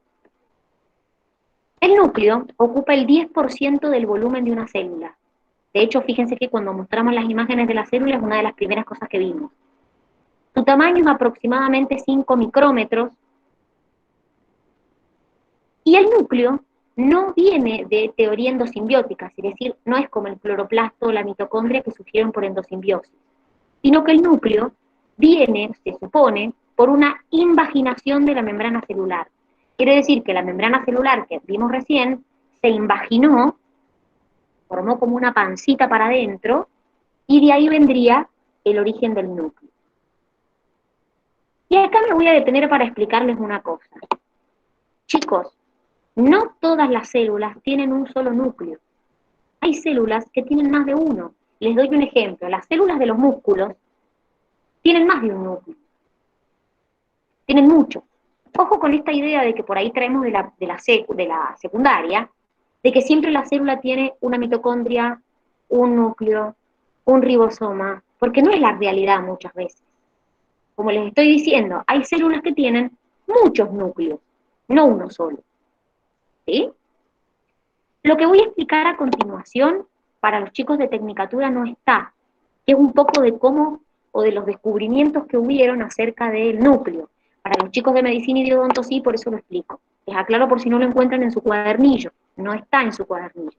el núcleo ocupa el 10% del volumen de una célula. De hecho, fíjense que cuando mostramos las imágenes de la célula es una de las primeras cosas que vimos. Su tamaño es aproximadamente 5 micrómetros y el núcleo no viene de teoría endosimbiotica, es decir, no es como el cloroplasto o la mitocondria que surgieron por endosimbiosis, sino que el núcleo viene, se supone, por una invaginación de la membrana celular. Quiere decir que la membrana celular que vimos recién se invaginó, formó como una pancita para adentro, y de ahí vendría el origen del núcleo. Y acá me voy a detener para explicarles una cosa. Chicos, no todas las células tienen un solo núcleo. Hay células que tienen más de uno. Les doy un ejemplo. Las células de los músculos tienen más de un núcleo. Tienen muchos. Ojo con esta idea de que por ahí traemos de la secundaria, de que siempre la célula tiene una mitocondria, un núcleo, un ribosoma, porque no es la realidad muchas veces. Como les estoy diciendo, hay células que tienen muchos núcleos, no uno solo. ¿Sí? Lo que voy a explicar a continuación para los chicos de Tecnicatura no está, que es un poco de cómo o de los descubrimientos que hubieron acerca del núcleo. Para los chicos de Medicina y de Odonto sí, por eso lo explico. Les aclaro por si no lo encuentran en su cuadernillo, no está en su cuadernillo.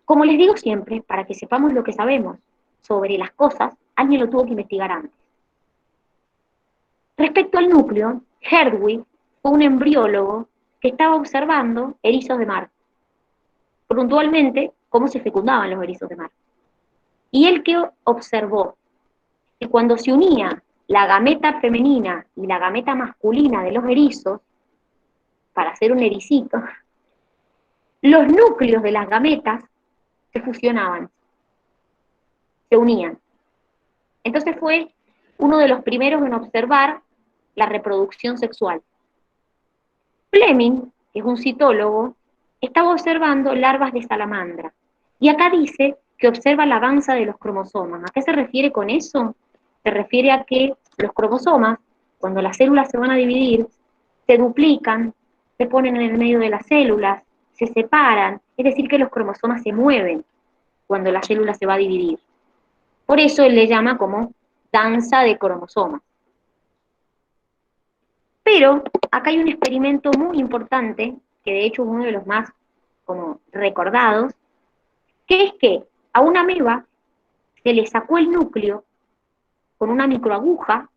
Como les digo siempre, para que sepamos lo que sabemos sobre las cosas, alguien lo tuvo que investigar antes. Respecto al núcleo, Herdwig fue un embriólogo que estaba observando erizos de mar, puntualmente cómo se fecundaban los erizos de mar. Y él que observó que cuando se unía la gameta femenina y la gameta masculina de los erizos, para hacer un ericito, los núcleos de las gametas se fusionaban, se unían. Entonces fue uno de los primeros en observar la reproducción sexual. Fleming, que es un citólogo, estaba observando larvas de salamandra. Y acá dice que observa la danza de los cromosomas. ¿A qué se refiere con eso? Se refiere a que los cromosomas, cuando las células se van a dividir, se duplican, se ponen en el medio de las células, se separan, es decir, que los cromosomas se mueven cuando la célula se va a dividir. Por eso él le llama como danza de cromosomas. Pero acá hay un experimento muy importante, que de hecho es uno de los más como recordados, que es que a una ameba se le sacó el núcleo con una microaguja,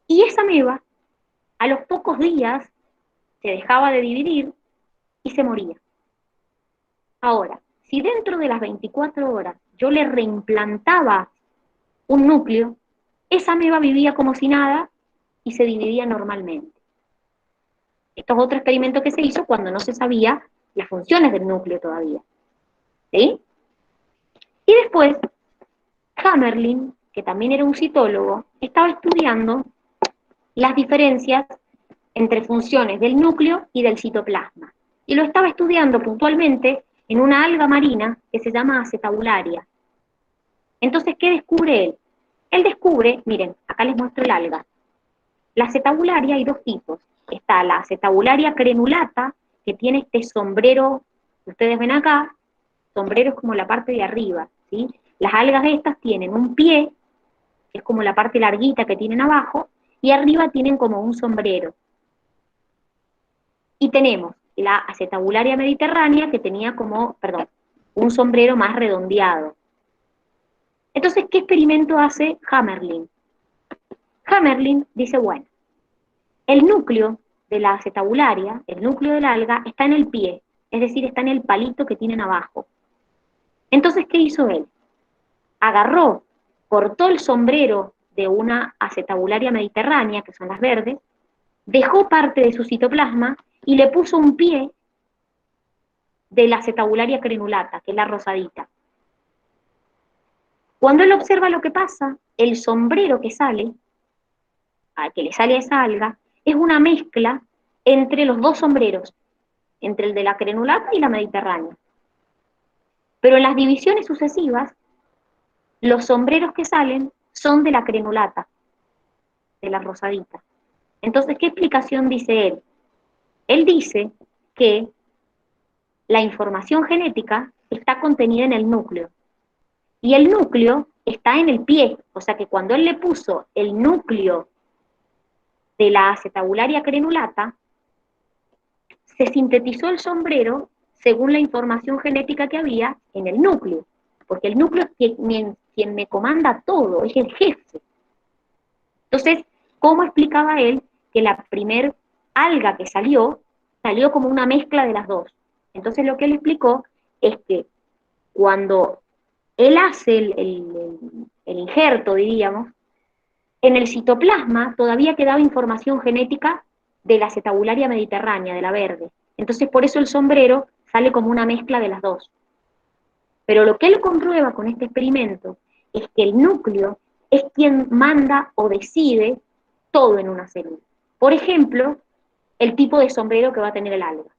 y esa ameba a los pocos días se dejaba de dividir y se moría. Ahora, si dentro de las 24 horas yo le reimplantaba un núcleo, esa ameba vivía como si nada y se dividía normalmente. Esto es otro experimento que se hizo cuando no se sabía las funciones del núcleo todavía. ¿Sí? Y después, Hammerling, que también era un citólogo, estaba estudiando las diferencias entre funciones del núcleo y del citoplasma. Y lo estaba estudiando puntualmente en una alga marina que se llama acetabularia. Entonces, ¿qué descubre él? Él descubre, miren, acá les muestro el alga. La acetabularia hay dos tipos. Está la acetabularia crenulata, que tiene este sombrero que ustedes ven acá. Sombrero es como la parte de arriba, ¿sí? Las algas estas tienen un pie, que es como la parte larguita que tienen abajo, y arriba tienen como un sombrero. Y tenemos la acetabularia mediterránea, que tenía como, perdón, un sombrero más redondeado. Entonces, ¿qué experimento hace Hammerling? Hammerling dice, bueno, el núcleo de la acetabularia, el núcleo del alga, está en el pie, es decir, está en el palito que tienen abajo. Entonces, ¿qué hizo él? Agarró, cortó el sombrero de una acetabularia mediterránea, que son las verdes, dejó parte de su citoplasma y le puso un pie de la acetabularia crenulata, que es la rosadita. Cuando él observa lo que pasa, el sombrero que sale, al que le sale a esa alga, es una mezcla entre los dos sombreros, entre el de la crenulata y la mediterránea. Pero en las divisiones sucesivas, los sombreros que salen son de la crenulata, de la rosadita. Entonces, ¿qué explicación dice él? Él dice que la información genética está contenida en el núcleo. Y el núcleo está en el pie, o sea que cuando él le puso el núcleo de la acetabularia crenulata, se sintetizó el sombrero según la información genética que había en el núcleo, porque el núcleo es quien me comanda todo, es el jefe. Entonces, ¿cómo explicaba él que la primer alga que salió como una mezcla de las dos? Entonces lo que él explicó es que cuando él hace el injerto, diríamos, en el citoplasma todavía quedaba información genética de la acetabularia mediterránea, de la verde. Entonces por eso el sombrero sale como una mezcla de las dos. Pero lo que él comprueba con este experimento es que el núcleo es quien manda o decide todo en una célula. Por ejemplo, el tipo de sombrero que va a tener el alga.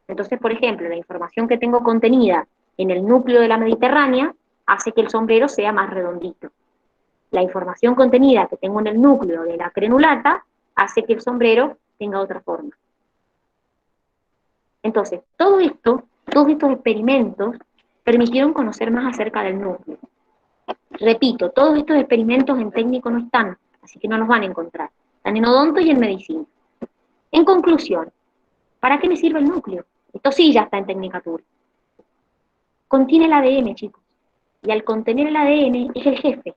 Entonces, por ejemplo, la información que tengo contenida en el núcleo de la mediterránea hace que el sombrero sea más redondito. La información contenida que tengo en el núcleo de la crenulata hace que el sombrero tenga otra forma. Entonces, todos estos experimentos permitieron conocer más acerca del núcleo. Repito, todos estos experimentos en técnico no están, así que no los van a encontrar. Están en odonto y en medicina. En conclusión, ¿para qué me sirve el núcleo? Esto sí ya está en tecnicatura. Contiene el ADN, chicos. Y al contener el ADN es el jefe.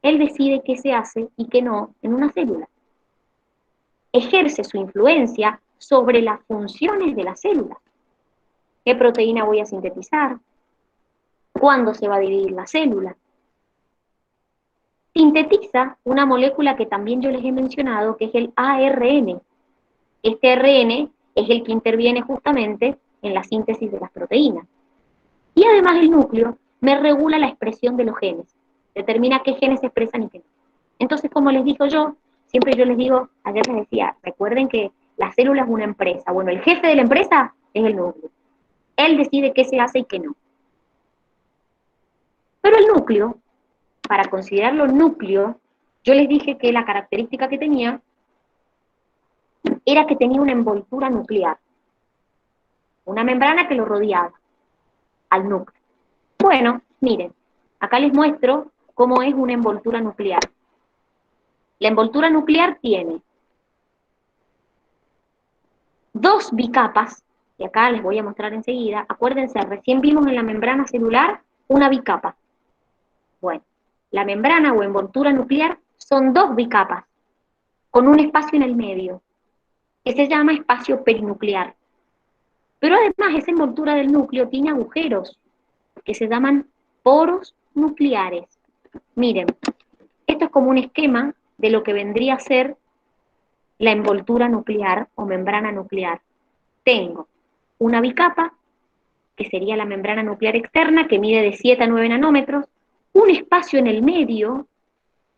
Él decide qué se hace y qué no en una célula. Ejerce su influencia sobre las funciones de la célula. ¿Qué proteína voy a sintetizar? ¿Cuándo se va a dividir la célula? Sintetiza una molécula que también yo les he mencionado, que es el ARN. Este ARN es el que interviene justamente en la síntesis de las proteínas. Y además el núcleo me regula la expresión de los genes, determina qué genes se expresan y qué no. Entonces, como les digo yo, siempre yo les digo, ayer les decía, recuerden que la célula es una empresa. Bueno, el jefe de la empresa es el núcleo. Él decide qué se hace y qué no. Pero el núcleo, para considerarlo núcleo, yo les dije que la característica que tenía era que tenía una envoltura nuclear, una membrana que lo rodeaba al núcleo. Bueno, miren, acá les muestro cómo es una envoltura nuclear. La envoltura nuclear tiene dos bicapas, y acá les voy a mostrar enseguida. Acuérdense, recién vimos en la membrana celular una bicapa. Bueno, la membrana o envoltura nuclear son dos bicapas, con un espacio en el medio, que se llama espacio perinuclear. Pero además esa envoltura del núcleo tiene agujeros, que se llaman poros nucleares. Miren, esto es como un esquema de lo que vendría a ser la envoltura nuclear o membrana nuclear. Tengo una bicapa, que sería la membrana nuclear externa, que mide de 7 a 9 nanómetros, un espacio en el medio,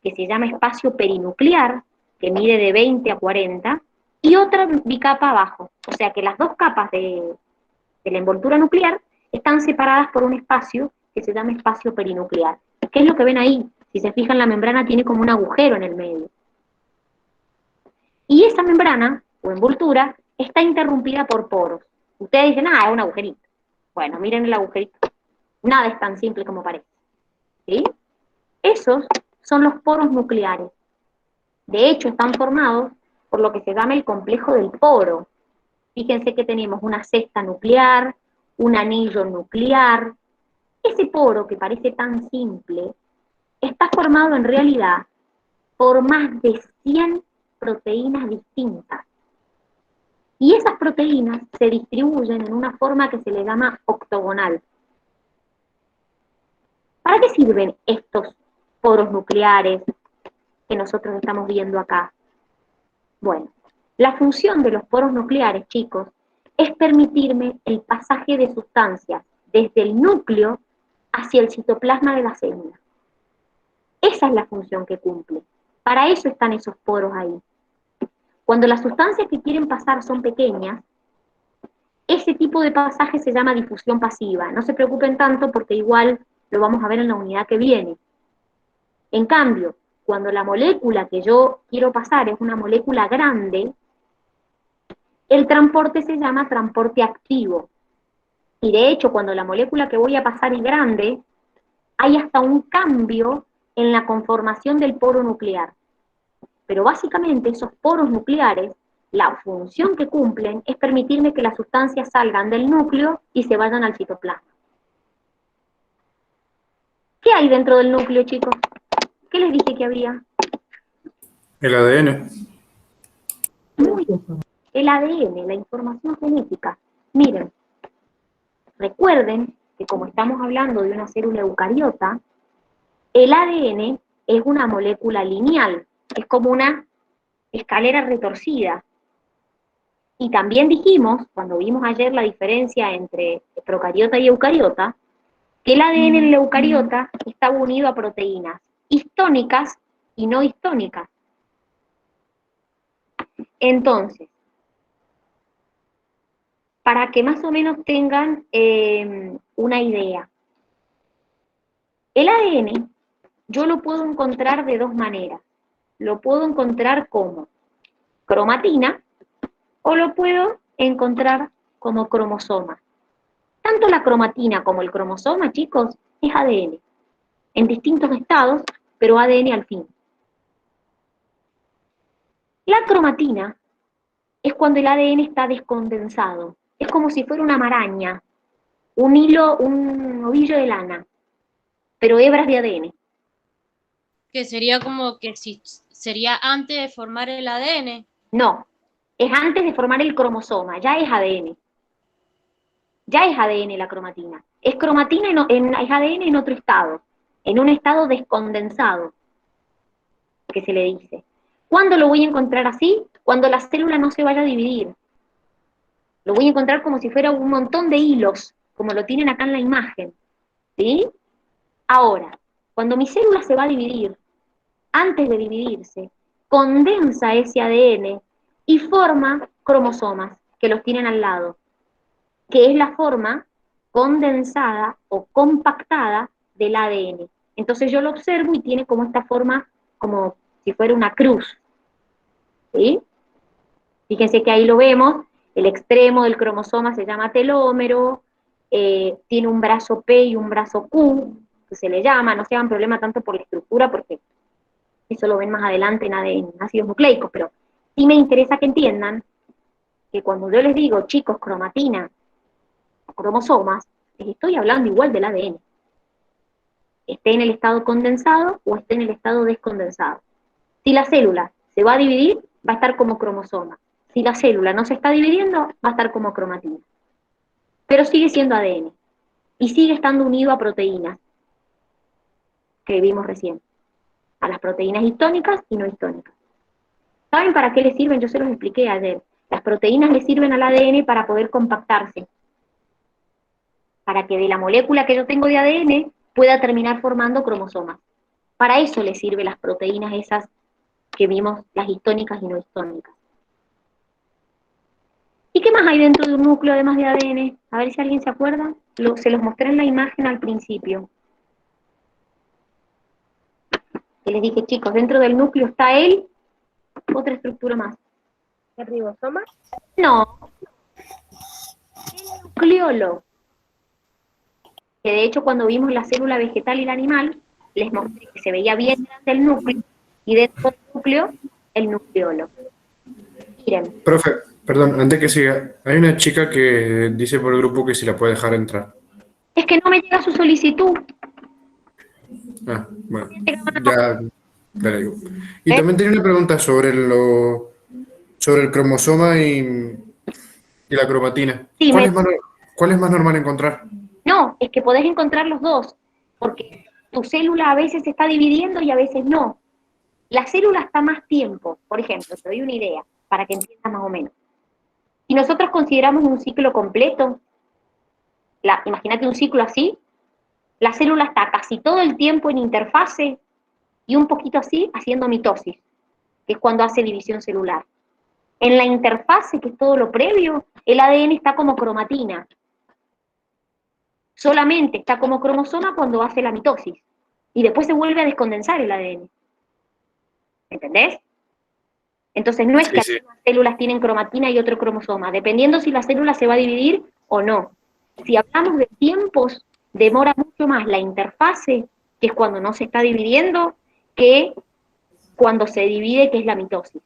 que se llama espacio perinuclear, que mide de 20 a 40, y otra bicapa abajo. O sea que las dos capas de la envoltura nuclear están separadas por un espacio que se llama espacio perinuclear. ¿Qué es lo que ven ahí? Si se fijan, la membrana tiene como un agujero en el medio. Y esa membrana, o envoltura, está interrumpida por poros. Ustedes dicen, es un agujerito. Bueno, miren el agujerito. Nada es tan simple como parece. ¿Sí? Esos son los poros nucleares. De hecho, están formados por lo que se llama el complejo del poro. Fíjense que tenemos una cesta nuclear, un anillo nuclear. Ese poro, que parece tan simple, está formado en realidad por más de 100 proteínas distintas. Y esas proteínas se distribuyen en una forma que se le llama octogonal. ¿Para qué sirven estos poros nucleares que nosotros estamos viendo acá? Bueno, la función de los poros nucleares, chicos, es permitirme el pasaje de sustancias desde el núcleo hacia el citoplasma de la célula. Esa es la función que cumple. Para eso están esos poros ahí. Cuando las sustancias que quieren pasar son pequeñas, ese tipo de pasaje se llama difusión pasiva. No se preocupen tanto porque igual lo vamos a ver en la unidad que viene. En cambio, cuando la molécula que yo quiero pasar es una molécula grande, el transporte se llama transporte activo. Y de hecho, cuando la molécula que voy a pasar es grande, hay hasta un cambio en la conformación del poro nuclear. Pero básicamente esos poros nucleares, la función que cumplen es permitirme que las sustancias salgan del núcleo y se vayan al citoplasma. ¿Qué hay dentro del núcleo, chicos? ¿Qué les dije que había? El ADN. Muy bien. El ADN, la información genética. Miren, recuerden que como estamos hablando de una célula eucariota, el ADN es una molécula lineal, es como una escalera retorcida. Y también dijimos, cuando vimos ayer la diferencia entre procariota y eucariota, que el ADN en la eucariota estaba unido a proteínas histónicas y no histónicas. Entonces, para que más o menos tengan una idea, el ADN yo lo puedo encontrar de dos maneras. Lo puedo encontrar como cromatina o lo puedo encontrar como cromosoma. Tanto la cromatina como el cromosoma, chicos, es ADN. En distintos estados, pero ADN al fin. La cromatina es cuando el ADN está descondensado. Es como si fuera una maraña, un hilo, un ovillo de lana, pero hebras de ADN. Que sería como que si sería antes de formar el ADN. No, es antes de formar el cromosoma, ya es ADN. Ya es ADN la cromatina. Es cromatina, es ADN en otro estado, en un estado descondensado, que se le dice. ¿Cuándo lo voy a encontrar así? Cuando la célula no se vaya a dividir. Lo voy a encontrar como si fuera un montón de hilos, como lo tienen acá en la imagen. ¿Sí? Ahora, cuando mi célula se va a dividir, antes de dividirse, condensa ese ADN y forma cromosomas, que los tienen al lado, que es la forma condensada o compactada del ADN. Entonces yo lo observo y tiene como esta forma, como si fuera una cruz. ¿Sí? Fíjense que ahí lo vemos, el extremo del cromosoma se llama telómero, tiene un brazo P y un brazo Q, que se le llama, no se hagan problema tanto por la estructura, porque eso lo ven más adelante en ácidos nucleicos, pero sí me interesa que entiendan que cuando yo les digo, chicos, cromatina, cromosomas, les estoy hablando igual del ADN. Esté en el estado condensado o esté en el estado descondensado. Si la célula se va a dividir, va a estar como cromosoma. Si la célula no se está dividiendo, va a estar como cromatina. Pero sigue siendo ADN. Y sigue estando unido a proteínas, que vimos recién. A las proteínas histónicas y no histónicas. ¿Saben para qué les sirven? Yo se los expliqué ayer. Las proteínas le sirven al ADN para poder compactarse. Para que de la molécula que yo tengo de ADN pueda terminar formando cromosomas. Para eso le sirven las proteínas esas que vimos, las histónicas y no histónicas. ¿Y qué más hay dentro de un núcleo además de ADN? A ver si alguien se acuerda. Se los mostré en la imagen al principio. Que les dije, chicos, dentro del núcleo está otra estructura más. ¿El ribosoma? No. El nucleolo. Que de hecho cuando vimos la célula vegetal y la animal, les mostré que se veía bien grande el núcleo, y dentro del núcleo, el nucleolo. Miren, Profe, perdón, antes que siga, hay una chica que dice por el grupo que si la puede dejar entrar. es que no me llega su solicitud. Ah, bueno, ya le digo. Y también tenía una pregunta sobre el cromosoma y la cromatina. Sí, ¿Cuál es más normal encontrar? no, es que podés encontrar los dos, porque tu célula a veces se está dividiendo y a veces no. La célula está más tiempo, por ejemplo, te doy una idea, para que entiendas más o menos. Si nosotros consideramos un ciclo completo, imagínate un ciclo así, la célula está casi todo el tiempo en interfase y un poquito así haciendo mitosis, que es cuando hace división celular. En la interfase, que es todo lo previo, el ADN está como cromatina. Solamente está como cromosoma cuando hace la mitosis. Y después se vuelve a descondensar el ADN. ¿Entendés? Entonces no es Sí, que sí. algunas células tienen cromatina y otro cromosoma, dependiendo si la célula se va a dividir o no. Si hablamos de tiempos, demora mucho más la interfase, que es cuando no se está dividiendo, que cuando se divide, que es la mitosis.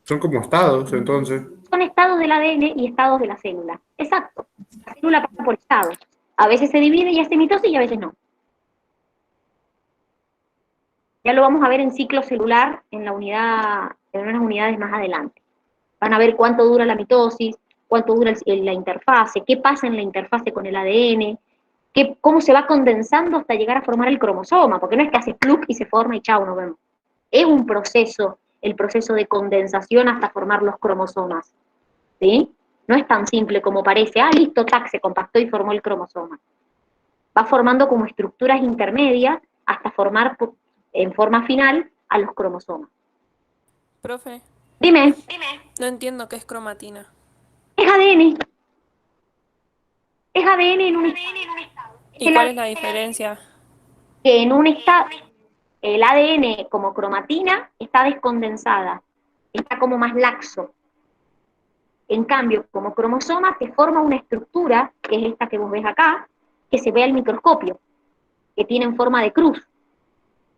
Son como estados, entonces. Son estados del ADN y estados de la célula. Exacto. La célula pasa por estados. A veces se divide y hace mitosis y a veces no. Ya lo vamos a ver en ciclo celular en la unidad, en unas unidades más adelante. Van a ver cuánto dura la mitosis, cuánto dura la interfase, qué pasa en la interfase con el ADN, cómo se va condensando hasta llegar a formar el cromosoma, porque no es que hace pluk y se forma y chao, nos vemos. Es un proceso, el proceso de condensación hasta formar los cromosomas. ¿Sí? No es tan simple como parece, listo, tac, se compactó y formó el cromosoma. Va formando como estructuras intermedias hasta formar en forma final a los cromosomas. Profe, Dime, no entiendo qué es cromatina. es ADN. Es ADN en un estado. ¿Y cuál es la diferencia? Que en un estado, el ADN como cromatina está descondensada, está como más laxo. En cambio, como cromosoma te forma una estructura, que es esta que vos ves acá, que se ve al microscopio, que tienen forma de cruz.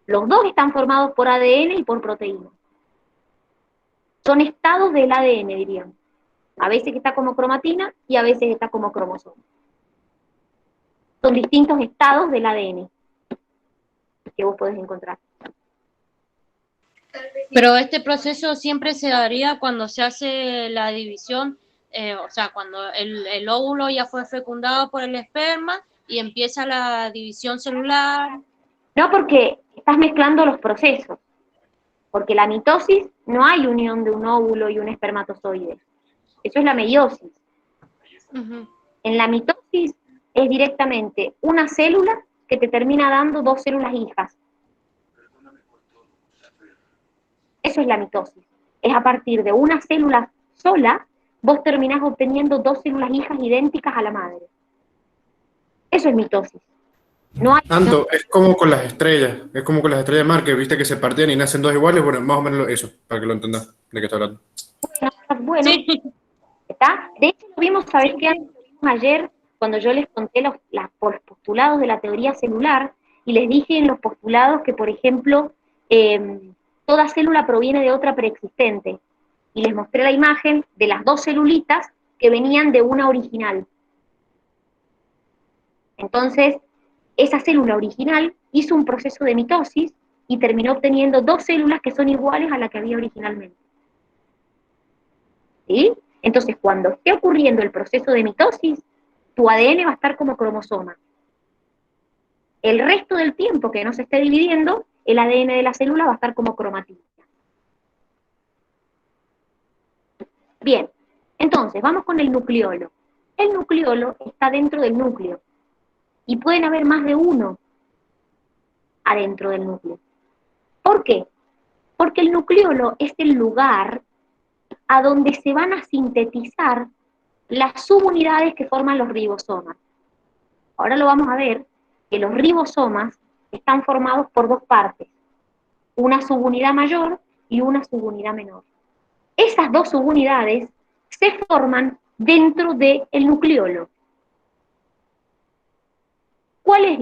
Los dos están formados por ADN y por proteína. Son estados del ADN, dirían. A veces está como cromatina y a veces está como cromosoma. Son distintos estados del ADN que vos podés encontrar. Pero este proceso siempre se daría cuando se hace la división, o sea, cuando el óvulo ya fue fecundado por el esperma y empieza la división celular. No, porque estás mezclando los procesos. Porque la mitosis no hay unión de un óvulo y un espermatozoide. Eso es la meiosis. Uh-huh. En la mitosis es directamente una célula que te termina dando dos células hijas. Eso es la mitosis. Es a partir de una célula sola, vos terminás obteniendo dos células hijas idénticas a la madre. Eso es mitosis. No hay... Anto, es como con las estrellas, es como con las estrellas de mar, que viste que se partían y nacen dos iguales, bueno, más o menos eso, para que lo entendas de qué está hablando. Bueno, Sí. ¿está? De hecho, lo vimos, ¿sabés qué? Lo vimos ayer, cuando yo les conté los postulados de la teoría celular, y les dije en los postulados que, por ejemplo, toda célula proviene de otra preexistente, y les mostré la imagen de las dos celulitas que venían de una original. Entonces, esa célula original hizo un proceso de mitosis y terminó obteniendo dos células que son iguales a la que había originalmente. ¿Sí? Entonces, cuando esté ocurriendo el proceso de mitosis, tu ADN va a estar como cromosoma. El resto del tiempo que no se esté dividiendo, el ADN de la célula va a estar como cromatina. Bien, entonces, vamos con el nucleolo. El nucleolo está dentro del núcleo. Y pueden haber más de uno adentro del núcleo. ¿Por qué? Porque el nucleolo es el lugar a donde se van a sintetizar las subunidades que forman los ribosomas. Ahora lo vamos a ver, que los ribosomas están formados por dos partes, una subunidad mayor y una subunidad menor. Esas dos subunidades se forman dentro del nucleolo. ¿Cuál es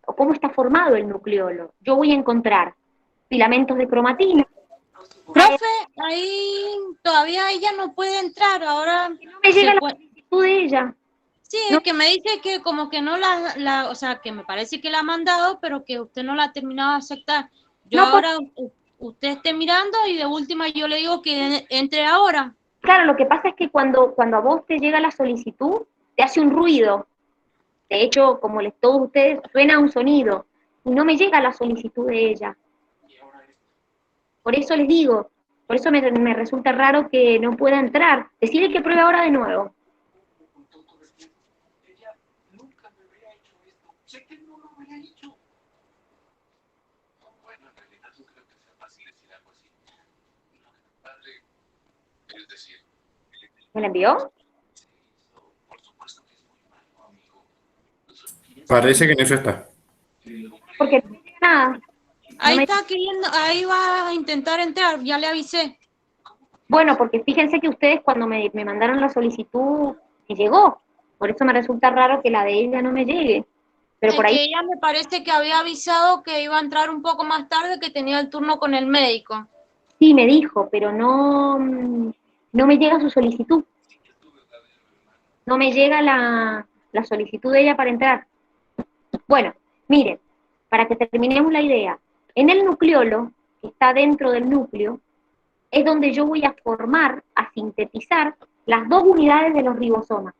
cómo está formado el nucleolo? Yo voy a encontrar filamentos de cromatina, Profe, ahí todavía ella no puede entrar, ahora No me llega se la puede. solicitud de ella. Sí, No. es que me dice que como que no o sea, que me parece que la ha mandado, pero que usted no la ha terminado de aceptar. Yo No, ahora, usted esté mirando y de última yo le digo que entre ahora. claro, lo que pasa es que cuando a vos te llega la solicitud, te hace un ruido. De hecho, como todos ustedes, suena un sonido. Y no me llega la solicitud de ella. Por eso les digo, por eso me resulta raro que no pueda entrar. Decirle que pruebe ahora de nuevo. ¿Me la envió? Parece que en eso está. Porque no me llega nada. Ahí me- está queriendo, ahí va a intentar entrar, ya le avisé. Bueno, porque fíjense que ustedes cuando me mandaron la solicitud, me llegó. Por eso me resulta raro que la de ella no me llegue. Pero Es por ahí que ella me parece que había avisado que iba a entrar un poco más tarde, que tenía el turno con el médico. sí me dijo, pero no, no me llega su solicitud. No me llega la solicitud de ella para entrar. Bueno, miren, para que terminemos la idea, en el nucleolo, que está dentro del núcleo, es donde yo voy a formar, a sintetizar las dos unidades de los ribosomas,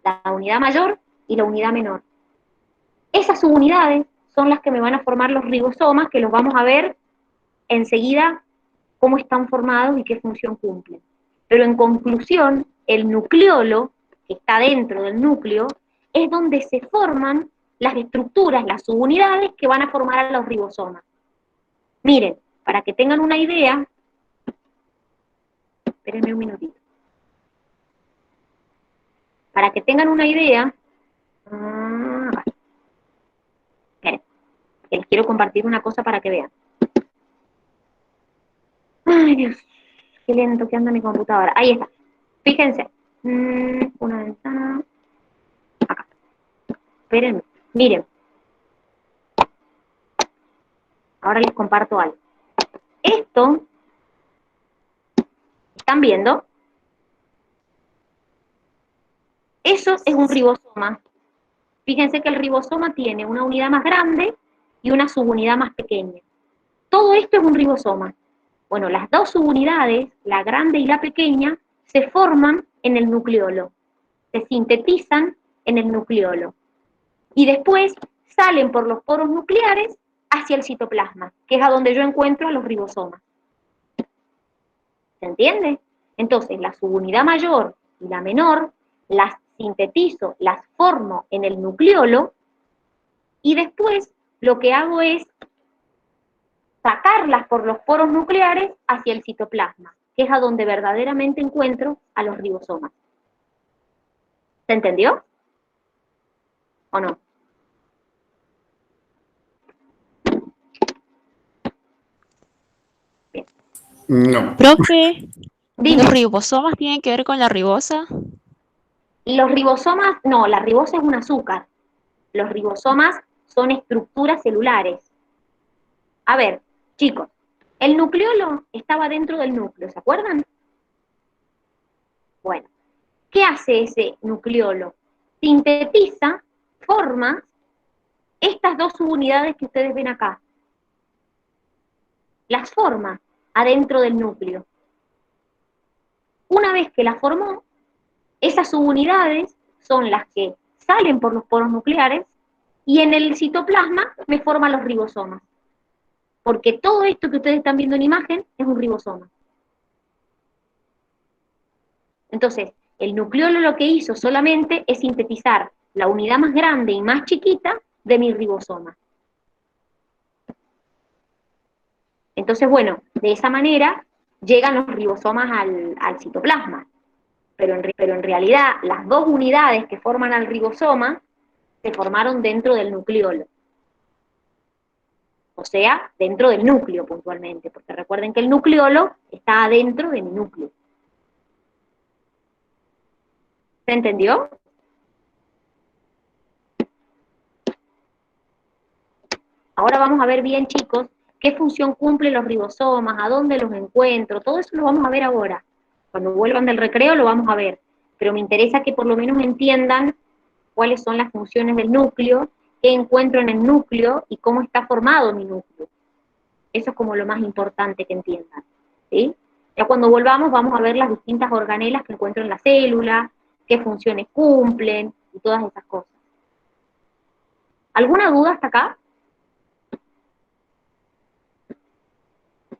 la unidad mayor y la unidad menor. Esas subunidades son las que me van a formar los ribosomas, que los vamos a ver enseguida cómo están formados y qué función cumplen. Pero en conclusión, el nucleolo, que está dentro del núcleo, es donde se forman las estructuras, las subunidades que van a formar a los ribosomas. Miren, para que tengan una idea, espérenme un minutito. Para que tengan una idea, esperen, que les quiero compartir una cosa para que vean. Ay, Dios, qué lento que anda mi computadora. Ahí está. Fíjense. Una ventana. Acá. Espérenme. Miren. Ahora les comparto algo. Esto, ¿están viendo? Eso es un ribosoma. Fíjense que el ribosoma tiene una unidad más grande y una subunidad más pequeña. Todo esto es un ribosoma. Bueno, las dos subunidades, la grande y la pequeña, se forman en el nucleolo. Se sintetizan en el nucleolo. Y después salen por los poros nucleares hacia el citoplasma, que es a donde yo encuentro a los ribosomas. ¿Se entiende? Entonces, la subunidad mayor y la menor las sintetizo, las formo en el nucleolo y después lo que hago es sacarlas por los poros nucleares hacia el citoplasma, que es a donde verdaderamente encuentro a los ribosomas. ¿Se entendió? ¿O no? Bien. No. Profe, Dime. ¿los ribosomas tienen que ver con la ribosa? Los ribosomas, no, la ribosa es un azúcar. Los ribosomas son estructuras celulares. A ver, chicos, el nucleolo estaba dentro del núcleo, ¿se acuerdan? Bueno, ¿qué hace ese nucleolo? Sintetiza, forma estas dos subunidades que ustedes ven acá. Las forma adentro del núcleo. Una vez que las formó, esas subunidades son las que salen por los poros nucleares y en el citoplasma me forman los ribosomas. Porque todo esto que ustedes están viendo en imagen es un ribosoma. Entonces, el nucleolo lo que hizo solamente es sintetizar la unidad más grande y más chiquita de mi ribosoma. Entonces, bueno, de esa manera llegan los ribosomas al citoplasma. Pero en realidad, las dos unidades que forman al ribosoma se formaron dentro del nucleolo. O sea, dentro del núcleo puntualmente, porque recuerden que el nucleolo está adentro del núcleo. ¿Se entendió? Ahora vamos a ver bien, chicos, qué función cumplen los ribosomas, a dónde los encuentro, todo eso lo vamos a ver ahora. Cuando vuelvan del recreo lo vamos a ver, pero me interesa que por lo menos entiendan cuáles son las funciones del núcleo, qué encuentro en el núcleo y cómo está formado mi núcleo. Eso es como lo más importante que entiendan, ¿sí? Ya cuando volvamos vamos a ver las distintas organelas que encuentro en la célula, qué funciones cumplen y todas esas cosas. ¿Alguna duda hasta acá?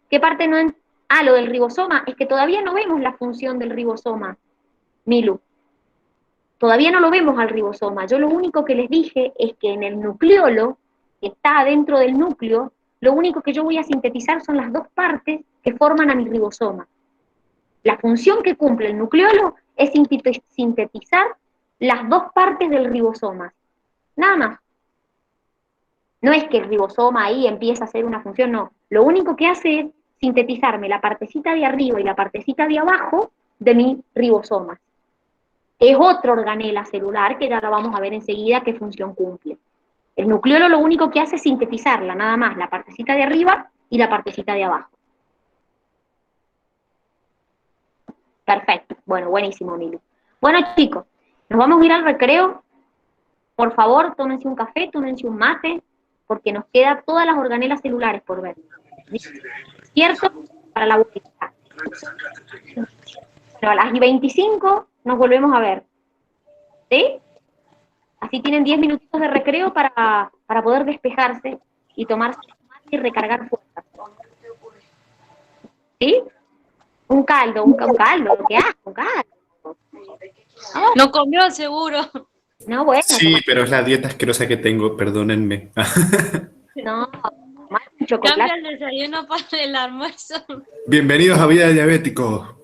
¿Qué parte no lo del ribosoma, es que todavía no vemos la función del ribosoma, Milu. Todavía no lo vemos al ribosoma. Yo lo único que les dije es que en el nucleolo, que está dentro del núcleo, lo único que yo voy a sintetizar son las dos partes que forman a mi ribosoma. La función que cumple el nucleolo es sintetizar las dos partes del ribosoma. Nada más. No es que el ribosoma ahí empieza a hacer una función, no. Lo único que hace es sintetizarme la partecita de arriba y la partecita de abajo de mi ribosoma. Es otra organela celular que ya la vamos a ver enseguida qué función cumple. El nucleolo lo único que hace es sintetizarla, nada más, la partecita de arriba y la partecita de abajo. Perfecto, bueno, buenísimo, Milu. Bueno, chicos, nos vamos a ir al recreo. Por favor, tómense un café, tómense un mate, porque nos quedan todas las organelas celulares por ver. ¿Cierto? Para la vuelta. Bueno, a las 25 nos volvemos a ver. ¿Sí? Así tienen 10 minutitos de recreo para poder despejarse y tomarse un mate y recargar fuerzas. ¿Sí? Un caldo, ¿qué haces? Un caldo. No comió seguro. No, bueno. Sí, pero es la dieta asquerosa que tengo, perdónenme. No, tomar un chocolate. Cambia el desayuno para el almuerzo. Bienvenidos a Vida de Diabético.